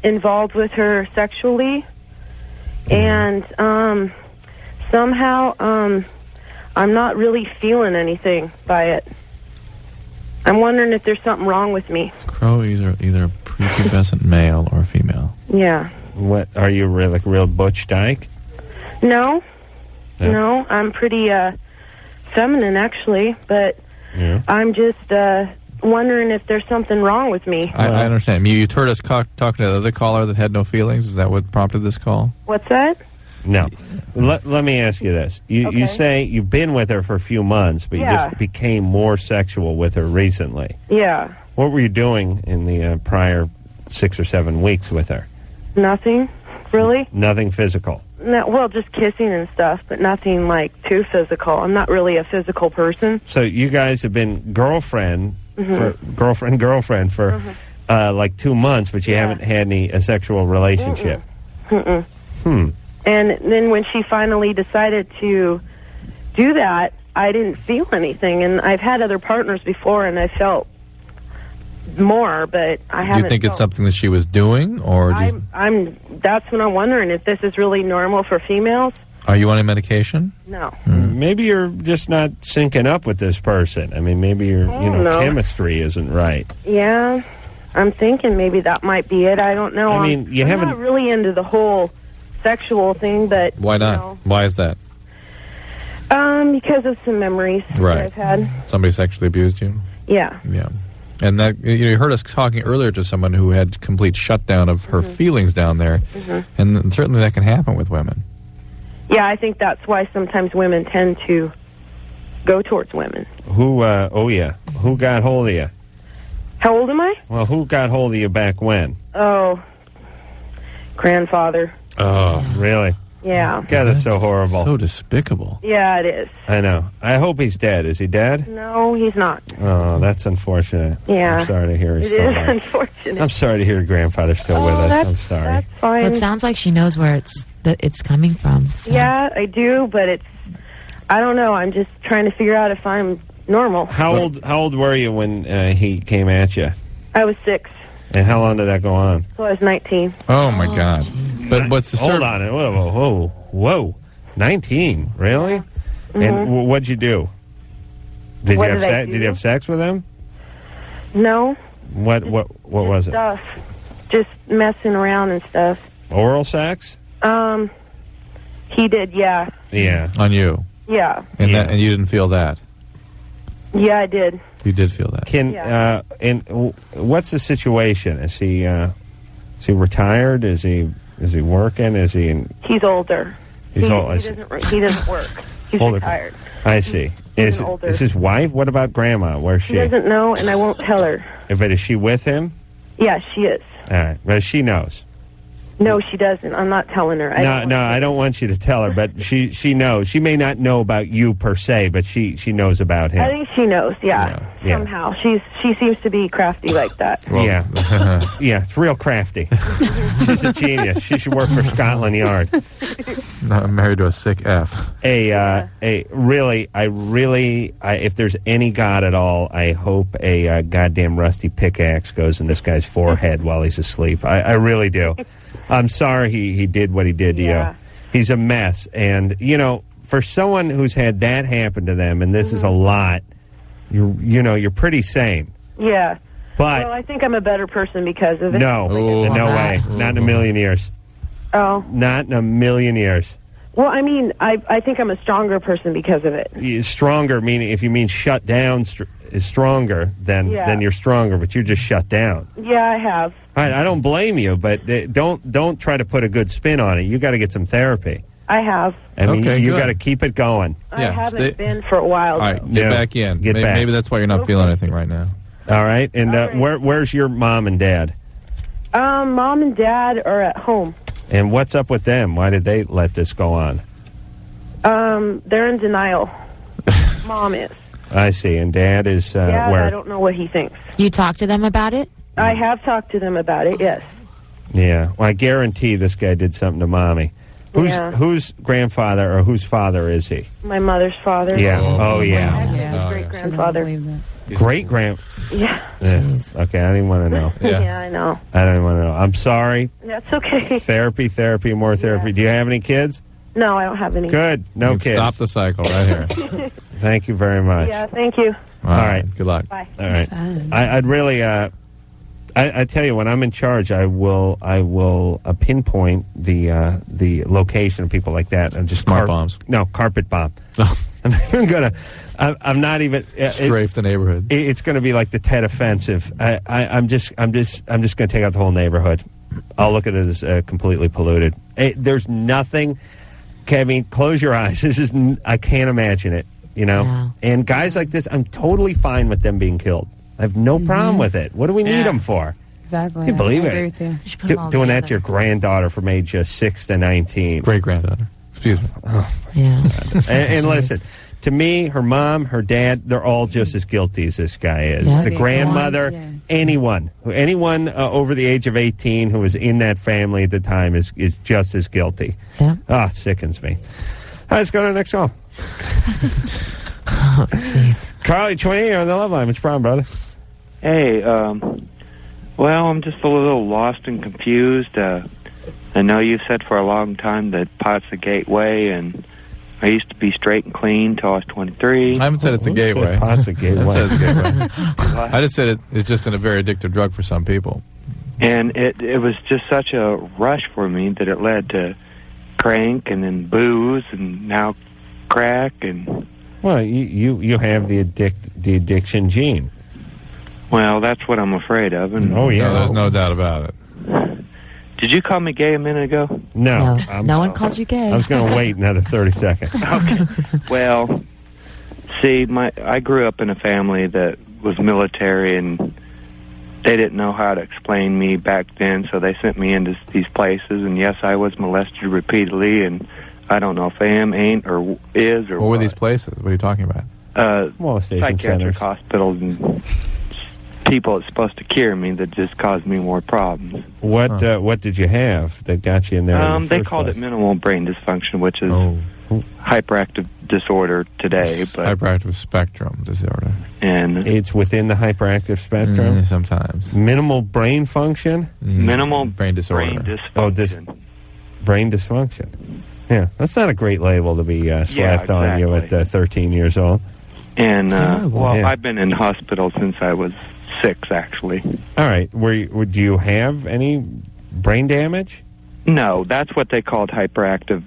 Speaker 20: involved with her sexually, and somehow I'm not really feeling anything by it. I'm wondering if there's something wrong with me.
Speaker 3: Crow either a prepubescent male or female.
Speaker 20: Yeah.
Speaker 2: What are you, real butch dyke?
Speaker 20: No, I'm pretty feminine actually, but I'm just wondering if there's something wrong with me.
Speaker 3: I understand. You heard us talking to the other caller that had no feelings. Is that what prompted this call?
Speaker 20: What's that?
Speaker 2: No. Let me ask you this. You say you've been with her for a few months, but you just became more sexual with her recently.
Speaker 20: Yeah.
Speaker 2: What were you doing in the prior 6 or 7 weeks with her?
Speaker 20: Nothing, really.
Speaker 2: Nothing physical?
Speaker 20: No, well, just kissing and stuff, but nothing like too physical. I'm not really a physical person.
Speaker 2: So you guys have been girlfriend for like 2 months, but you haven't had a sexual relationship.
Speaker 20: And then when she finally decided to do that, I didn't feel anything. And I've had other partners before, and I felt more, but I haven't.
Speaker 3: Do you think it's something that she was doing, or
Speaker 20: that's what I'm wondering, if this is really normal for females.
Speaker 3: Are you on any medication?
Speaker 20: No.
Speaker 2: Maybe you're just not syncing up with this person. I mean, maybe your chemistry isn't right.
Speaker 20: Yeah, I'm thinking maybe that might be it. I don't know.
Speaker 2: I mean,
Speaker 20: I'm not really into the whole sexual thing, but
Speaker 3: why not? Why is that?
Speaker 20: Because of some memories that I've had. Somebody
Speaker 3: sexually abused you?
Speaker 20: Yeah.
Speaker 3: Yeah. And that you heard us talking earlier to someone who had complete shutdown of her feelings down there, and certainly that can happen with women.
Speaker 20: Yeah, I think that's why sometimes women tend to go towards women.
Speaker 2: Who? Who got hold of you?
Speaker 20: How old am I?
Speaker 2: Well, who got hold of you back when?
Speaker 20: Oh, grandfather.
Speaker 2: Oh, really?
Speaker 20: Yeah.
Speaker 2: God, that's so horrible.
Speaker 3: So despicable.
Speaker 20: Yeah, it is.
Speaker 2: I know. I hope he's dead. Is he dead?
Speaker 20: No, he's not.
Speaker 2: Oh, that's unfortunate.
Speaker 20: Yeah.
Speaker 2: I'm sorry to hear he's still alive.
Speaker 20: It is unfortunate.
Speaker 2: I'm sorry to hear your grandfather's still with us. I'm sorry.
Speaker 20: That's fine.
Speaker 5: Well, it sounds like she knows where it's coming from. So.
Speaker 20: Yeah, I do, but I don't know. I'm just trying to figure out if I'm normal.
Speaker 2: How old were you when he came at you?
Speaker 20: I was 6.
Speaker 2: And how long did that go on?
Speaker 20: So I was 19.
Speaker 3: Oh, my God. But what's the story?
Speaker 2: Hold on. Whoa. 19? Really? And what'd you do? Did you have sex with him?
Speaker 20: No.
Speaker 2: What was it?
Speaker 20: Stuff. just messing around and stuff.
Speaker 2: Oral sex?
Speaker 20: He did, yeah.
Speaker 2: Yeah.
Speaker 3: On you?
Speaker 20: Yeah.
Speaker 3: And that, and you didn't feel that?
Speaker 20: Yeah, I did.
Speaker 3: You did feel that.
Speaker 2: And what's the situation? Is he retired? Is he working? Is he in...
Speaker 20: He's older.
Speaker 2: He's old.
Speaker 20: He doesn't work. He's
Speaker 2: older.
Speaker 20: retired.
Speaker 2: I see. Is his wife? What about Grandma? Where's she?
Speaker 20: She doesn't know, and I won't tell her.
Speaker 2: But is she with him?
Speaker 20: Yeah, she is.
Speaker 2: All right. Well, she knows.
Speaker 20: No, she doesn't. I'm not telling her.
Speaker 2: I don't want you to tell her, but she knows. She may not know about you per se, but she knows about him.
Speaker 20: I think she knows, somehow. She seems to be crafty like that.
Speaker 2: Well, yeah, it's real crafty. She's a genius. She should work for Scotland Yard.
Speaker 3: No, I'm married to a sick F.
Speaker 2: Really, if there's any God at all, I hope a goddamn rusty pickaxe goes in this guy's forehead while he's asleep. I really do. I'm sorry he did what he did to you. He's a mess. And, for someone who's had that happen to them, and this is a lot, you're pretty sane.
Speaker 20: Yeah.
Speaker 2: But
Speaker 20: I think I'm a better person because of it.
Speaker 2: No way. Not in a million years.
Speaker 20: Oh.
Speaker 2: Not in a million years.
Speaker 20: Well, I mean, I think I'm a stronger person because of it.
Speaker 2: Stronger, meaning if you mean shut down is stronger, then you're stronger, but you're just shut down.
Speaker 20: Yeah, I have.
Speaker 2: I don't blame you, but don't try to put a good spin on it. You got to get some therapy.
Speaker 20: I have.
Speaker 2: I mean, you got to keep it going.
Speaker 20: I haven't been for a while.
Speaker 3: All right, get back in. Maybe that's why you're not feeling anything right now.
Speaker 2: All right, and where's your mom and dad?
Speaker 20: Mom and dad are at home.
Speaker 2: And what's up with them? Why did they let this go on?
Speaker 20: They're in denial. Mom is.
Speaker 2: I see. And Dad is where?
Speaker 20: I don't know what he thinks.
Speaker 5: You talked to them about it?
Speaker 20: I have talked to them about it, yes.
Speaker 2: Yeah. Well, I guarantee this guy did something to Mommy. Whose grandfather or whose father is he?
Speaker 20: My mother's father.
Speaker 2: Yeah. Oh, yeah.
Speaker 20: Great-grandfather.
Speaker 2: Great-grand...
Speaker 20: Yeah.
Speaker 2: Okay, I didn't want to know.
Speaker 20: Yeah, I know.
Speaker 2: I don't want to know. I'm sorry.
Speaker 20: That's okay.
Speaker 2: Therapy, more therapy.
Speaker 20: Yeah.
Speaker 2: Do you have any kids?
Speaker 20: No, I don't have any.
Speaker 2: Good. No kids.
Speaker 3: Stop the cycle right here.
Speaker 2: Thank you very much.
Speaker 20: Yeah, thank you.
Speaker 2: All right.
Speaker 3: Good luck.
Speaker 20: Bye.
Speaker 2: All right. I'd really... I tell you, when I'm in charge, I will pinpoint the location of people like that and just
Speaker 3: smart bombs.
Speaker 2: No, carpet bomb. I'm not even
Speaker 3: strafe the neighborhood.
Speaker 2: It's going to be like the Tet Offensive. I'm just going to take out the whole neighborhood. I'll look at it as completely polluted. There's nothing. Kevin, close your eyes. I can't imagine it.
Speaker 5: Yeah.
Speaker 2: And guys like this, I'm totally fine with them being killed. I have no problem with it. What do we need them for?
Speaker 4: Exactly.
Speaker 2: You believe
Speaker 4: I
Speaker 2: it?
Speaker 4: agree with you.
Speaker 2: Doing that to your granddaughter from age 6 to 19.
Speaker 3: Great granddaughter. Excuse me.
Speaker 5: Yeah.
Speaker 2: And listen, to me, her mom, her dad, they're all just as guilty as this guy is.
Speaker 5: Yeah.
Speaker 2: The grandmother, anyone over the age of 18 who was in that family at the time is just as guilty.
Speaker 5: Yeah.
Speaker 2: Ah, it sickens me. All right, let's go to the next call.
Speaker 5: Oh, jeez.
Speaker 2: Carly, 28 on the love line. What's your problem, brother?
Speaker 21: Hey, well, I'm just a little lost and confused. I know you said for a long time that pot's the gateway, and I used to be straight and clean till I was 23.
Speaker 3: I haven't said it's a gateway.
Speaker 2: Pot's a gateway.
Speaker 3: I just said it's just a very addictive drug for some people.
Speaker 21: And it was just such a rush for me that it led to crank and then booze and now crack and...
Speaker 2: Well, you have the addiction gene.
Speaker 21: Well, that's what I'm afraid of. And
Speaker 2: oh, yeah.
Speaker 3: No, there's no doubt about it.
Speaker 21: Did you call me gay a minute ago?
Speaker 2: No.
Speaker 5: No one called you gay.
Speaker 2: I was going to wait another 30 seconds.
Speaker 21: Okay. Well, see, I grew up in a family that was military, and they didn't know how to explain me back then, so they sent me into these places, and yes, I was molested repeatedly, and I don't know if I am, ain't, or is, or
Speaker 3: what were these places? What are you talking about?
Speaker 2: Molestation
Speaker 21: psychiatric
Speaker 2: centers.
Speaker 21: Hospitals and people that's supposed to cure me that just caused me more problems.
Speaker 2: What did you have that got you in there? In the
Speaker 21: they
Speaker 2: first
Speaker 21: called
Speaker 2: place?
Speaker 21: it minimal brain dysfunction, which is hyperactive disorder today. But
Speaker 3: hyperactive spectrum disorder.
Speaker 21: And
Speaker 2: it's within the hyperactive spectrum?
Speaker 3: Sometimes.
Speaker 2: Minimal brain function?
Speaker 21: Minimal
Speaker 3: brain disorder.
Speaker 21: Brain dysfunction.
Speaker 2: Brain dysfunction. Yeah, that's not a great label to be slapped on you at 13 years old.
Speaker 21: And,
Speaker 2: Terrible.
Speaker 21: I've been in hospital since I was 6, actually.
Speaker 2: All right. Do you have any brain damage?
Speaker 21: No, that's what they called hyperactive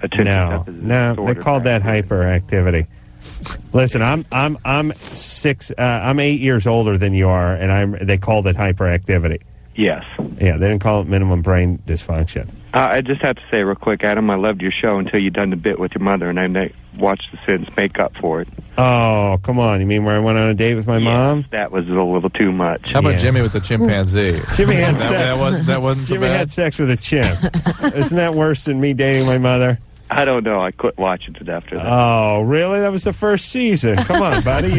Speaker 21: attention deficit
Speaker 2: No,
Speaker 21: disorder.
Speaker 2: they called that hyperactivity. Listen, I'm 8 years older than you are, and they called it hyperactivity.
Speaker 21: Yes.
Speaker 2: Yeah, they didn't call it minimum brain dysfunction.
Speaker 21: I just have to say real quick, Adam, I loved your show until you done the bit with your mother, and I watched the Sins make up for it.
Speaker 2: Oh, come on. You mean where I went on a date with my mom?
Speaker 21: That was a little too much.
Speaker 3: How about Jimmy with the chimpanzee?
Speaker 2: Jimmy had sex.
Speaker 3: That wasn't so
Speaker 2: Jimmy
Speaker 3: bad.
Speaker 2: had sex with a chimp. Isn't that worse than me dating my mother?
Speaker 21: I don't know. I quit watching it after that.
Speaker 2: Oh, really? That was the first season. Come on, buddy.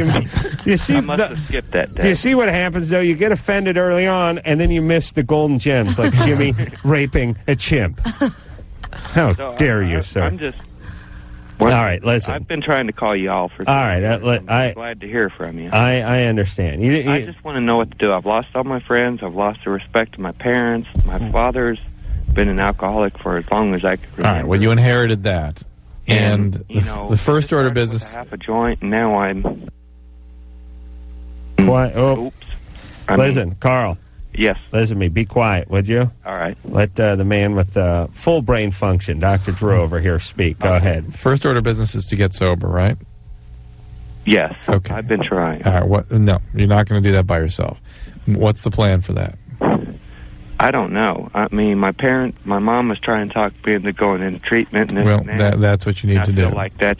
Speaker 2: You see,
Speaker 21: I must have skipped that day.
Speaker 2: Do you see what happens, though? You get offended early on, and then you miss the golden gems, like Jimmy raping a chimp. How dare you, sir?
Speaker 21: I'm just...
Speaker 2: All right, listen.
Speaker 21: I've been trying to call you all for...
Speaker 2: All right.
Speaker 21: I'm glad to hear from you.
Speaker 2: I understand.
Speaker 21: I just want to know what to do. I've lost all my friends. I've lost the respect of my parents. My father's been an alcoholic for as long as I can remember.
Speaker 3: All right, well, you inherited that. And
Speaker 21: you know,
Speaker 3: the first order of business...
Speaker 21: half a joint, and now I'm...
Speaker 2: Quiet. Oh.
Speaker 21: Oops.
Speaker 2: Listen, Carl.
Speaker 21: Yes.
Speaker 2: Listen to me. Be quiet, would you?
Speaker 21: All right.
Speaker 2: Let the man with full brain function, Dr. Drew over here, speak. Go ahead.
Speaker 3: First order of business is to get sober, right?
Speaker 21: Yes.
Speaker 3: Okay.
Speaker 21: I've been trying.
Speaker 3: All right. No, you're not going to do that by yourself. What's the plan for that?
Speaker 21: I don't know. I mean, my mom was trying to talk me into going into treatment. And
Speaker 3: Well, that's what you need to do.
Speaker 21: I feel like that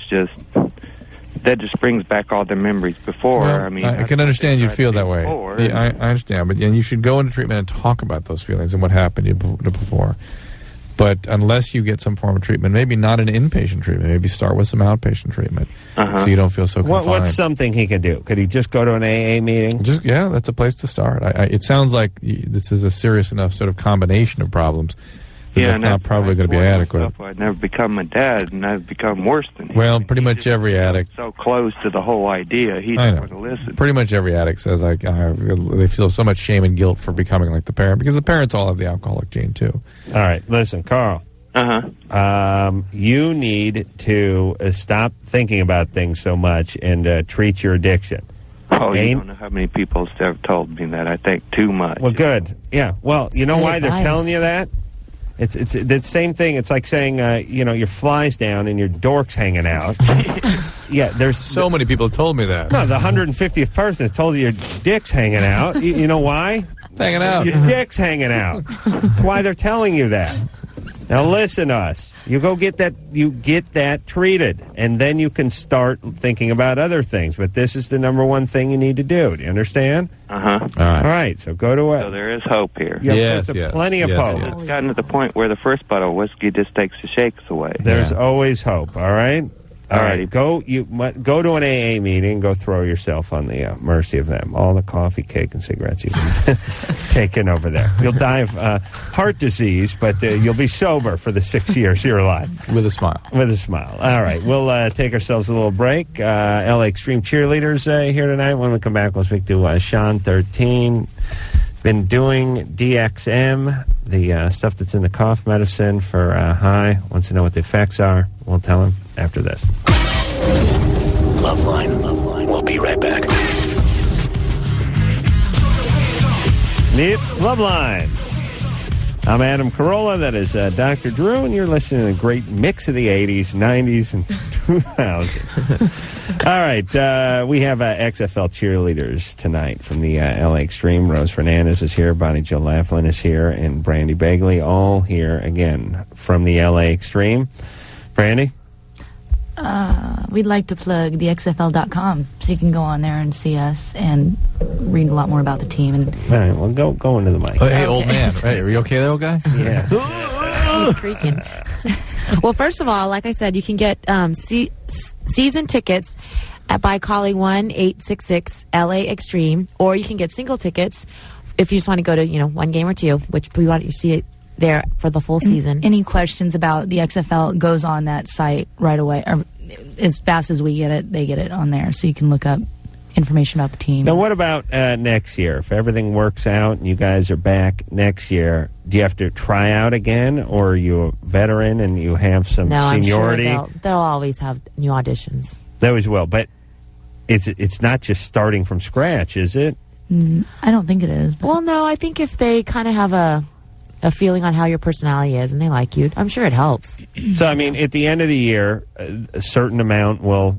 Speaker 21: just brings back all the memories before.
Speaker 3: Well,
Speaker 21: I mean,
Speaker 3: I can understand you feel that way. Yeah, I understand, but you should go into treatment and talk about those feelings and what happened to you before. But unless you get some form of treatment, maybe not an inpatient treatment, maybe start with some outpatient treatment, so you don't feel so confined.
Speaker 2: What's something he could do? Could he just go to an AA meeting?
Speaker 3: Yeah, that's a place to start. It sounds like this is a serious enough sort of combination of problems. That's not probably going to be adequate.
Speaker 21: I'd never become my dad, and I've become worse than him.
Speaker 3: Well, pretty much every addict.
Speaker 21: So close to the whole idea, he doesn't want to listen.
Speaker 3: Pretty much every addict says they feel so much shame and guilt for becoming like the parent, because the parents all have the alcoholic gene too.
Speaker 2: All right, listen, Carl. You need to stop thinking about things so much and treat your addiction.
Speaker 21: Oh, you don't know how many people have told me that. I think too much.
Speaker 2: Well, good. Yeah. Well, you know why they're telling you that? It's the same thing. It's like saying, your fly's down and your dork's hanging out. Yeah, there's
Speaker 3: so many people told me that.
Speaker 2: No, the 150th person has told you your dick's hanging out. You know why?
Speaker 3: It's hanging out.
Speaker 2: Your dick's hanging out. That's why they're telling you that. Now listen to us. You go get that. You get that treated, and then you can start thinking about other things. But this is the number one thing you need to do. Do you understand?
Speaker 21: All right.
Speaker 2: All right. So go to
Speaker 21: So there is hope here.
Speaker 2: Yeah, there's plenty of hope.
Speaker 21: It's gotten to the point where the first bottle of whiskey just takes the shakes away.
Speaker 2: There's always hope. All right. All right. Go to an AA meeting. Go throw yourself on the mercy of them. All the coffee, cake, and cigarettes you can take in over there. You'll die of heart disease, but you'll be sober for the 6 years of your life.
Speaker 3: With a smile.
Speaker 2: With a smile. All right. We'll take ourselves a little break. LA Extreme Cheerleaders here tonight. When we come back, we'll speak to Sean 13. Been doing DXM, the stuff that's in the cough medicine for high. Wants to know what the effects are. We'll tell him after this.
Speaker 12: Loveline. We'll be right back.
Speaker 2: Loveline. I'm Adam Carolla. That is Dr. Drew, and you're listening to a great mix of the 80s, 90s, and 2000s. All right. We have XFL cheerleaders tonight from the LA Extreme. Rose Fernandez is here. Bonnie Jill Laflin is here. And Brandi Bagley, all here again from the LA Extreme. Brandi?
Speaker 6: We'd like to plug the XFL.com so you can go on there and see us and read a lot more about the team. And
Speaker 2: all right, well, go into the mic.
Speaker 3: Oh, hey, old man. Hey, are you okay there, old guy?
Speaker 2: Yeah.
Speaker 5: He's creaking. Well, first of all, like I said, you can get season tickets by calling 1-866-LA Extreme, or you can get single tickets if you just want to go to one game or two, which we want you to see it there for the full season.
Speaker 6: Any questions about the XFL goes on that site right away. Or as fast as we get it, they get it on there, so you can look up information about the team.
Speaker 2: Now, what about next year? If everything works out and you guys are back next year, do you have to try out again, or are you a veteran and you have some seniority?
Speaker 5: I'm sure they'll always have new auditions.
Speaker 2: They always will, but it's not just starting from scratch, is it?
Speaker 6: I don't think it is. But
Speaker 5: Well, no, I think if they kind of have a feeling on how your personality is and they like you, I'm sure it helps.
Speaker 2: So, I mean, at the end of the year, a certain amount will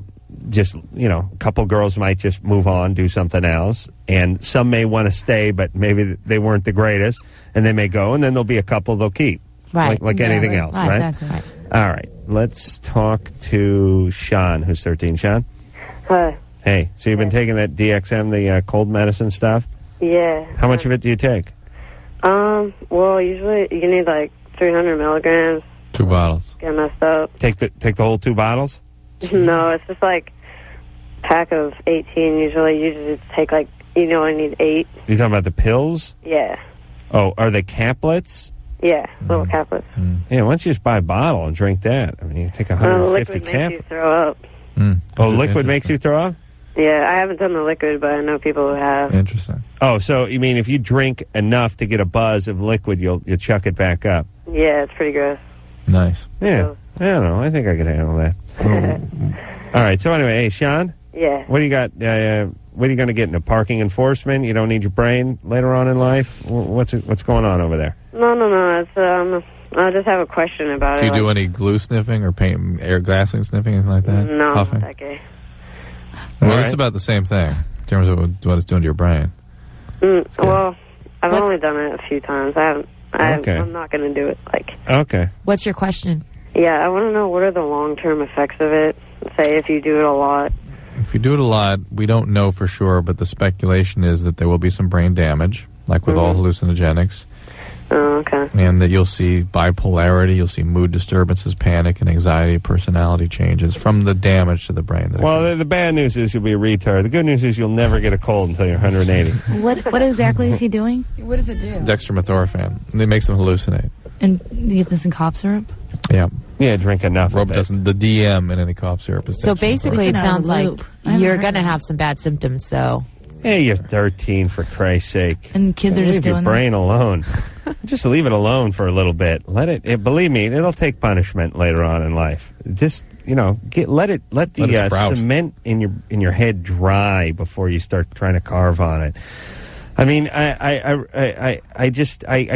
Speaker 2: just, a couple girls might just move on, do something else, and some may want to stay, but maybe they weren't the greatest, and they may go, and then there'll be a couple they'll keep.
Speaker 5: Right.
Speaker 2: Like anything else, right?
Speaker 6: Exactly.
Speaker 5: Right.
Speaker 2: All right. Let's talk to Sean, who's 13. Sean?
Speaker 1: Hi.
Speaker 2: Hey, so you've been taking that DXM, the cold medicine stuff?
Speaker 1: Yeah.
Speaker 2: How much of it do you take?
Speaker 1: Well, usually you need like 300 milligrams.
Speaker 3: 2 bottles.
Speaker 1: Get messed up.
Speaker 2: Take the whole 2 bottles?
Speaker 1: No, it's just like a pack of 18 usually. You just take like, I need 8.
Speaker 2: You talking about the pills?
Speaker 1: Yeah.
Speaker 2: Oh, are they caplets?
Speaker 1: Yeah, little caplets.
Speaker 2: Yeah, why don't you just buy a bottle and drink that? I mean, you take 150
Speaker 1: liquid makes you throw up.
Speaker 2: Oh, liquid makes you throw up?
Speaker 1: Yeah, I haven't done the liquid, but I know people who have.
Speaker 3: Interesting.
Speaker 2: Oh, so you mean if you drink enough to get a buzz of liquid, you'll chuck it back up?
Speaker 1: Yeah, it's pretty gross.
Speaker 3: Nice.
Speaker 2: Yeah, I don't know. I think I could handle that. All right. So anyway, hey, Sean.
Speaker 1: Yeah.
Speaker 2: What do you got? What are you going to get into parking enforcement? You don't need your brain later on in life. What's going on over there?
Speaker 1: No. It's I just have a question about it.
Speaker 3: Do you do any glue sniffing or paint air glassing sniffing, anything like that?
Speaker 1: No,
Speaker 3: Puffing?
Speaker 1: not that gay.
Speaker 3: Well, it's about the same thing in terms of what it's doing to your brain.
Speaker 1: Well, I've only done it a few times.
Speaker 2: Okay.
Speaker 1: I'm not going to do it.
Speaker 2: Okay.
Speaker 5: What's your question?
Speaker 1: Yeah, I want to know what are the long-term effects of it. Say if you do it a lot.
Speaker 3: If you do it a lot, we don't know for sure, but the speculation is that there will be some brain damage, like with all hallucinogenics.
Speaker 1: Oh, okay.
Speaker 3: And that you'll see bipolarity, you'll see mood disturbances, panic, and anxiety, personality changes from the damage to the brain.
Speaker 2: Well, the bad news is you'll be a retard. The good news is you'll never get a cold until you're 180.
Speaker 6: What exactly is he doing?
Speaker 4: What does it do?
Speaker 3: Dextromethorphan. It makes them hallucinate.
Speaker 6: And you get this in cough syrup?
Speaker 3: Yeah.
Speaker 2: Yeah, drink enough.
Speaker 3: Rob doesn't. The DM in any cough syrup is
Speaker 5: So basically, it
Speaker 6: Freaking out of
Speaker 5: sounds
Speaker 6: the
Speaker 5: like
Speaker 6: loop. I haven't
Speaker 5: you're
Speaker 6: heard
Speaker 5: going to
Speaker 6: of
Speaker 5: have some bad symptoms, so...
Speaker 2: Hey, you're 13, for Christ's sake.
Speaker 6: And kids are just
Speaker 2: leave your
Speaker 6: doing
Speaker 2: brain alone. Just leave it alone for a little bit. Let it. Believe me, it'll take punishment later on in life. Just let the cement in your head dry before you start trying to carve on it. I mean, I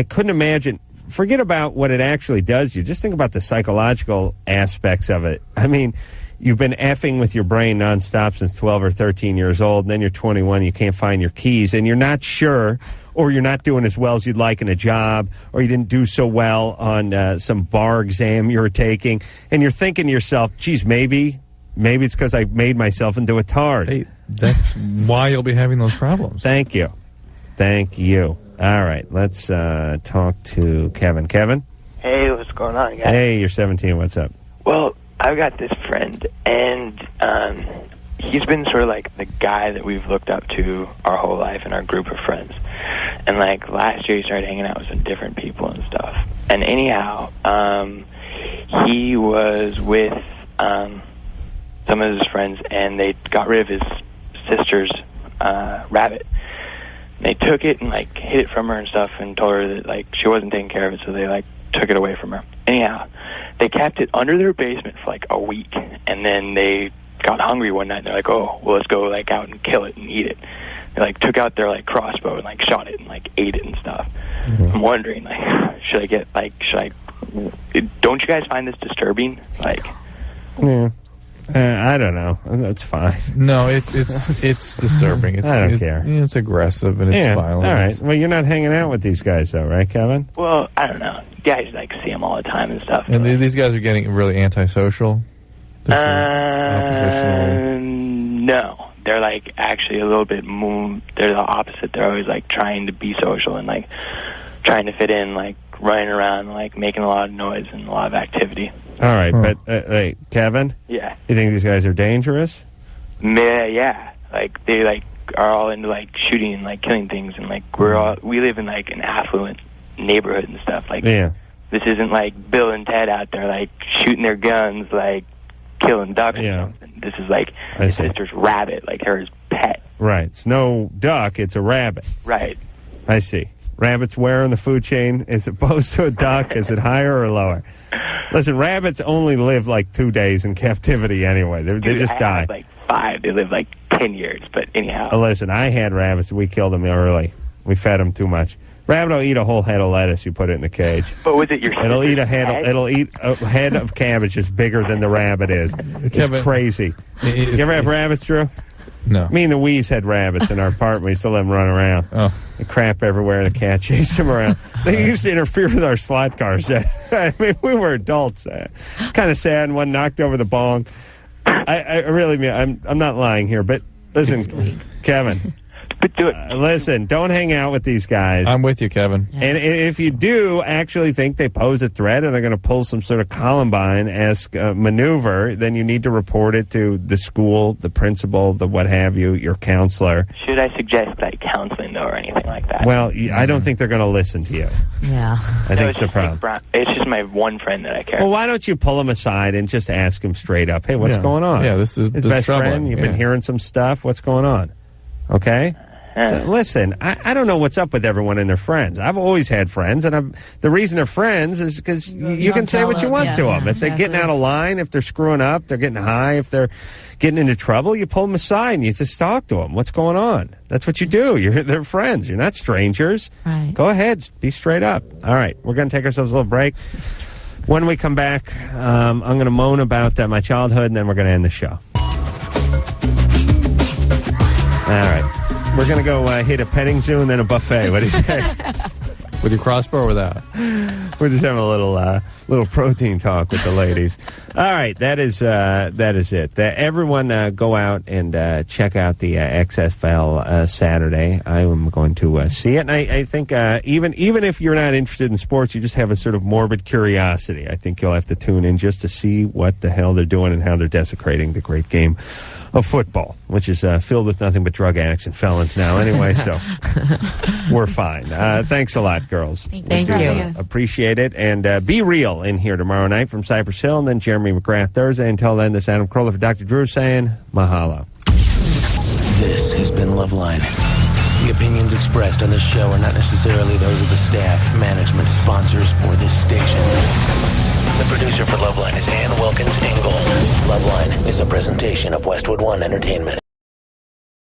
Speaker 2: couldn't imagine. Forget about what it actually does. You just think about the psychological aspects of it. I mean, you've been effing with your brain nonstop since 12 or 13 years old, and then you're 21, you can't find your keys, and you're not sure, or you're not doing as well as you'd like in a job, or you didn't do so well on some bar exam you were taking, and you're thinking to yourself, geez, maybe it's because I made myself into a tard.
Speaker 3: Hey, that's why you'll be having those problems.
Speaker 2: Thank you. All right, let's talk to Kevin. Kevin?
Speaker 10: Hey, what's going on, guys?
Speaker 2: Hey, you're 17. What's up?
Speaker 10: Well, I've got this friend, and he's been sort of like the guy that we've looked up to our whole life in our group of friends. And like last year, he started hanging out with some different people and stuff. And anyhow, he was with some of his friends, and they got rid of his sister's rabbit. And they took it and like hid it from her and stuff, and told her that like she wasn't taking care of it, so they like took it away from her. Anyhow, they kept it under their basement for like a week, and then they got hungry one night, and they're like, oh, well, let's go like out and kill it and eat it. They like took out their like crossbow and like shot it and like ate it and stuff. I'm wondering, like, don't you guys find this disturbing? Like,
Speaker 2: yeah. I don't know. That's fine.
Speaker 3: No, it's disturbing.
Speaker 2: I don't care.
Speaker 3: It's aggressive and it's violent.
Speaker 2: All right. Well, you're not hanging out with these guys, though, right, Kevin?
Speaker 10: well, I don't know. Guys like see him all the time and stuff.
Speaker 3: And these guys are getting really antisocial. They're sort of oppositional.
Speaker 10: No, they're like actually a little bit more. They're the opposite. They're always like trying to be social and like trying to fit in, like running around, like making a lot of noise and a lot of activity.
Speaker 2: All right, but hey, Kevin?
Speaker 10: Yeah.
Speaker 2: You think these guys are dangerous?
Speaker 10: Yeah. Like they like are all into like shooting and like killing things, and like we live in like an affluent neighborhood and stuff. Like this isn't like Bill and Ted out there like shooting their guns, like killing ducks.
Speaker 2: Yeah.
Speaker 10: This is like his sister's rabbit, like her pet.
Speaker 2: Right. It's no duck, it's a rabbit.
Speaker 10: Right.
Speaker 2: I see. Rabbits where in the food chain as opposed to a duck? Is it higher or lower? Listen, rabbits only live like 2 days in captivity anyway. They just die.
Speaker 10: Like 5. They live like 10 10 years. But anyhow.
Speaker 2: Listen, I had rabbits. We killed them early. We fed them too much. Rabbit will eat a whole head of lettuce. You put it in the cage.
Speaker 10: But was it your?
Speaker 2: It'll eat a head. It'll eat a head of cabbage that's bigger than the rabbit is. It's crazy. You ever have rabbits, Drew?
Speaker 3: No.
Speaker 2: Me and Louise had rabbits in our apartment. We used to let them run around.
Speaker 3: Oh.
Speaker 2: The crap everywhere. The cat chased them around. They used to interfere with our slot cars. I mean, we were adults. Kind of sad. One knocked over the bong. I really mean, I'm not lying here, but listen, Kevin.
Speaker 10: But
Speaker 2: listen, don't hang out with these guys.
Speaker 3: I'm with you, Kevin.
Speaker 2: And if you do actually think they pose a threat and they're going to pull some sort of Columbine-esque maneuver, then you need to report it to the school, the principal, the what have you, your counselor.
Speaker 10: Should I suggest like counseling though, or anything like that?
Speaker 2: Well, I don't think they're going to listen to you.
Speaker 5: Yeah.
Speaker 2: I think it's the problem.
Speaker 10: It's just my one friend that I care.
Speaker 2: Well, why don't you pull him aside and just ask him straight up, hey, what's going on?
Speaker 3: Yeah, this is
Speaker 2: his best friend. You've been hearing some stuff. What's going on? Okay? So, listen, I don't know what's up with everyone and their friends. I've always had friends, and the reason they're friends is because you can say what you want to them. If they're getting out of line, if they're screwing up, they're getting high, if they're getting into trouble, you pull them aside and you just talk to them. What's going on? That's what you do. They're friends. You're not strangers.
Speaker 5: Right.
Speaker 2: Go ahead. Be straight up. All right. We're going to take ourselves a little break. When we come back, I'm going to moan about my childhood, and then we're going to end the show. All right. We're going to go hit a petting zoo and then a buffet. What do you say?
Speaker 3: With your crossbow or without?
Speaker 2: We're just having a little protein talk with the ladies. All right, that is it. Everyone go out and check out the XFL Saturday. I am going to see it. And I think even if you're not interested in sports, you just have a sort of morbid curiosity. I think you'll have to tune in just to see what the hell they're doing and how they're desecrating the great game of football, which is filled with nothing but drug addicts and felons now anyway, so we're fine. Thanks a lot, girls.
Speaker 5: Thank you.
Speaker 2: Appreciate it. And be real in here tomorrow night from Cypress Hill, and then Jeremy McGrath Thursday. Until then, this is Adam Carolla for Dr. Drew saying mahalo.
Speaker 12: This has been Loveline. The opinions expressed on this show are not necessarily those of the staff, management, sponsors, or this station. The producer for Loveline is Ann Wilkins Ingle. Loveline is a presentation of Westwood One Entertainment.